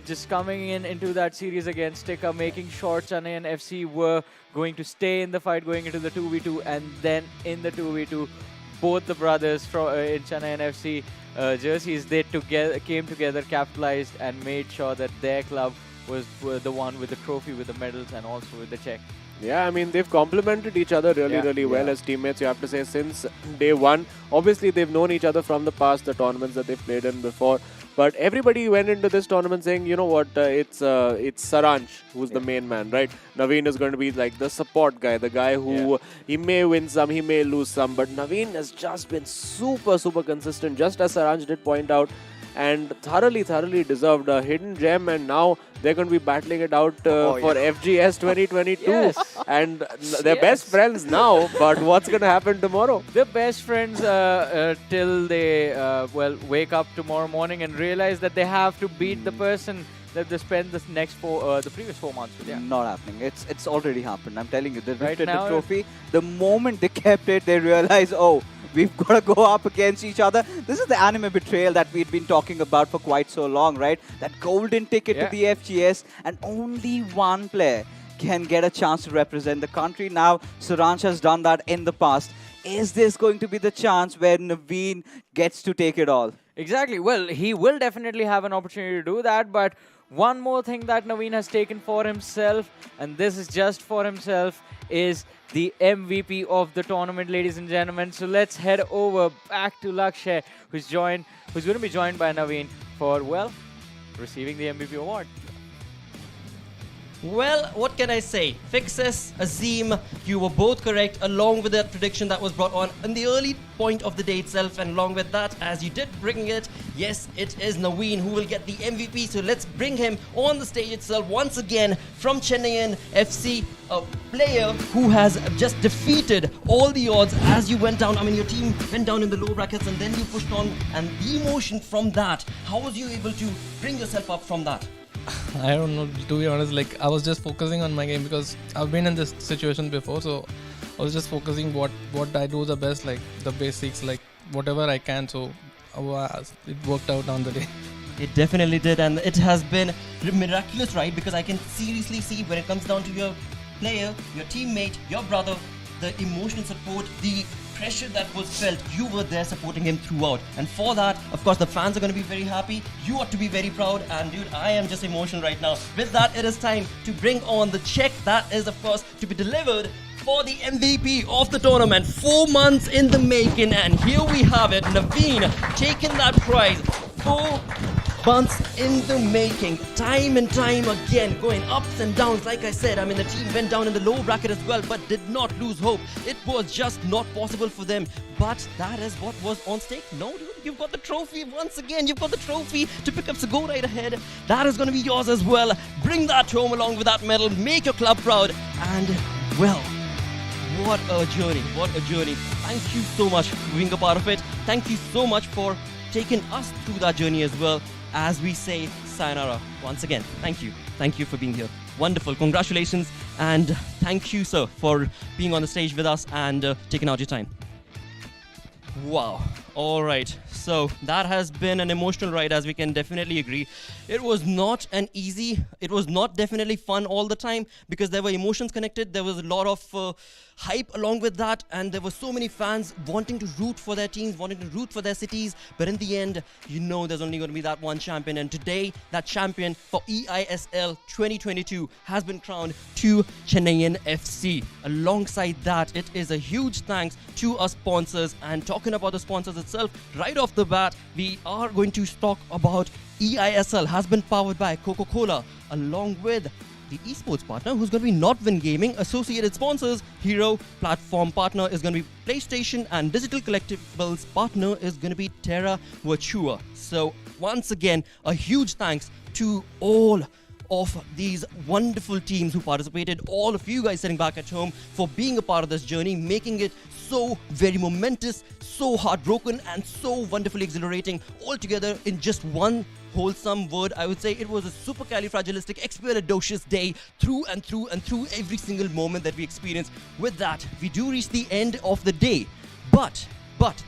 Just coming into that series against Sticker, making sure Chennaiyin FC were going to stay in the fight going into the 2v2, and then in the 2v2, both the brothers from in Chennaiyin FC jerseys, they came together, capitalized, and made sure that their club was the one with the trophy, with the medals, and also with the check. Yeah, I mean, they've complemented each other really well as teammates, you have to say, since day one. Obviously, they've known each other from the past, the tournaments that they've played in before. But everybody went into this tournament saying, you know what, it's Saransh who's the main man, right? Nodwin is going to be like the support guy, the guy who he may win some, he may lose some. But Nodwin has just been super consistent, just as Saransh did point out. And thoroughly deserved a hidden gem, and now they're going to be battling it out for FGS 2022. And they're best friends now, but what's going to happen tomorrow? They're best friends till they wake up tomorrow morning and realize that they have to beat the person that they spent the previous 4 months with. Not happening. It's already happened. I'm telling you, they Right lifted now, the trophy. The moment they kept it, they realized, oh, we've got to go up against each other. This is the anime betrayal that we'd been talking about for quite so long, right? That golden ticket to the FGS, and only one player can get a chance to represent the country. Now, Saransh has done that in the past. Is this going to be the chance where Nodwin gets to take it all? Exactly. Well, he will definitely have an opportunity to do that, but one more thing that Naveen has taken for himself, and this is just for himself, is the MVP of the tournament, ladies and gentlemen. So let's head over back to Lakshay, who's going to be joined by Naveen for, well, receiving the MVP award. Well, what can I say? Fixes, Azim, you were both correct, along with that prediction that was brought on in the early point of the day itself, and along with that, as you did bring it, yes, it is Naveen who will get the MVP. So let's bring him on the stage itself once again from Chennaiyin FC, a player who has just defeated all the odds as you went down. I mean, your team went down in the low brackets and then you pushed on, and the emotion from that, how was you able to bring yourself up from that? I don't know, to be honest, like I was just focusing on my game because I've been in this situation before, so I was just focusing what I do the best, like the basics, like whatever I can, so it worked out on the day. It definitely did, and it has been miraculous, right? Because I can seriously see when it comes down to your player, your teammate, your brother, the emotional support, the pressure that was felt, you were there supporting him throughout. And for that, of course, the fans are going to be very happy. You ought to be very proud. And dude, I am just emotional right now. With that, it is time to bring on the check that is, of course, to be delivered for the MVP of the tournament. 4 months in the making, and here we have it. Naveen taking that prize. 4 months in the making, time and time again, going ups and downs. Like I said, I mean, the team went down in the low bracket as well, but did not lose hope. It was just not possible for them. But that is what was on stake. No, dude, you've got the trophy once again. You've got the trophy to pick up, so go right ahead. That is going to be yours as well. Bring that home along with that medal. Make your club proud. And, well, what a journey. What a journey. Thank you so much for being a part of it. Thank you so much for taking us through that journey as well. As we say sayonara once again. Thank you. Thank you for being here. Wonderful. Congratulations. And thank you, sir, for being on the stage with us and taking out your time. Wow. All right. So that has been an emotional ride, as we can definitely agree. It was not an easy, it was not definitely fun all the time, because there were emotions connected. There was a lot of hype along with that, and there were so many fans wanting to root for their teams, wanting to root for their cities. But in the end, you know, there's only going to be that one champion. And today, that champion for eISL 2022 has been crowned to Chennaiyin FC. Alongside that, it is a huge thanks to our sponsors. And talking about the sponsors itself, right off the bat, we are going to talk about eISL has been powered by Coca-Cola, along with the esports partner, who's going to be Nodwin Gaming. Associated sponsors, Hero. Platform partner is going to be PlayStation, and digital collectibles partner is going to be Terra Virtua. So once again, a huge thanks to all of these wonderful teams who participated, all of you guys sitting back at home, for being a part of this journey, making it so very momentous, so heartbroken, and so wonderfully exhilarating, all together in just one wholesome word. I would say it was a supercalifragilisticexpialidocious day through and through and through every single moment that we experienced. With that, we do reach the end of the day. But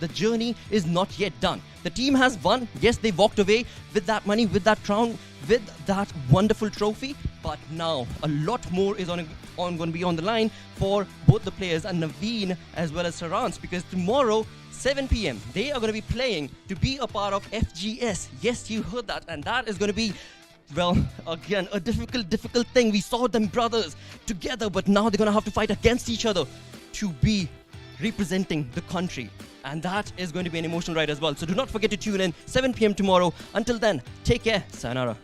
the journey is not yet done. The team has won. Yes, they walked away with that money, with that crown, with that wonderful trophy. But now a lot more is going to be on the line for both the players, and Naveen as well as Sarans, because tomorrow 7 p.m. they are going to be playing to be a part of FGS. Yes, you heard that, and that is going to be, well, again, a difficult thing. We saw them brothers together, but now they're going to have to fight against each other to be representing the country. And that is going to be an emotional ride as well. So do not forget to tune in 7 p.m. tomorrow. Until then, take care. Sayonara.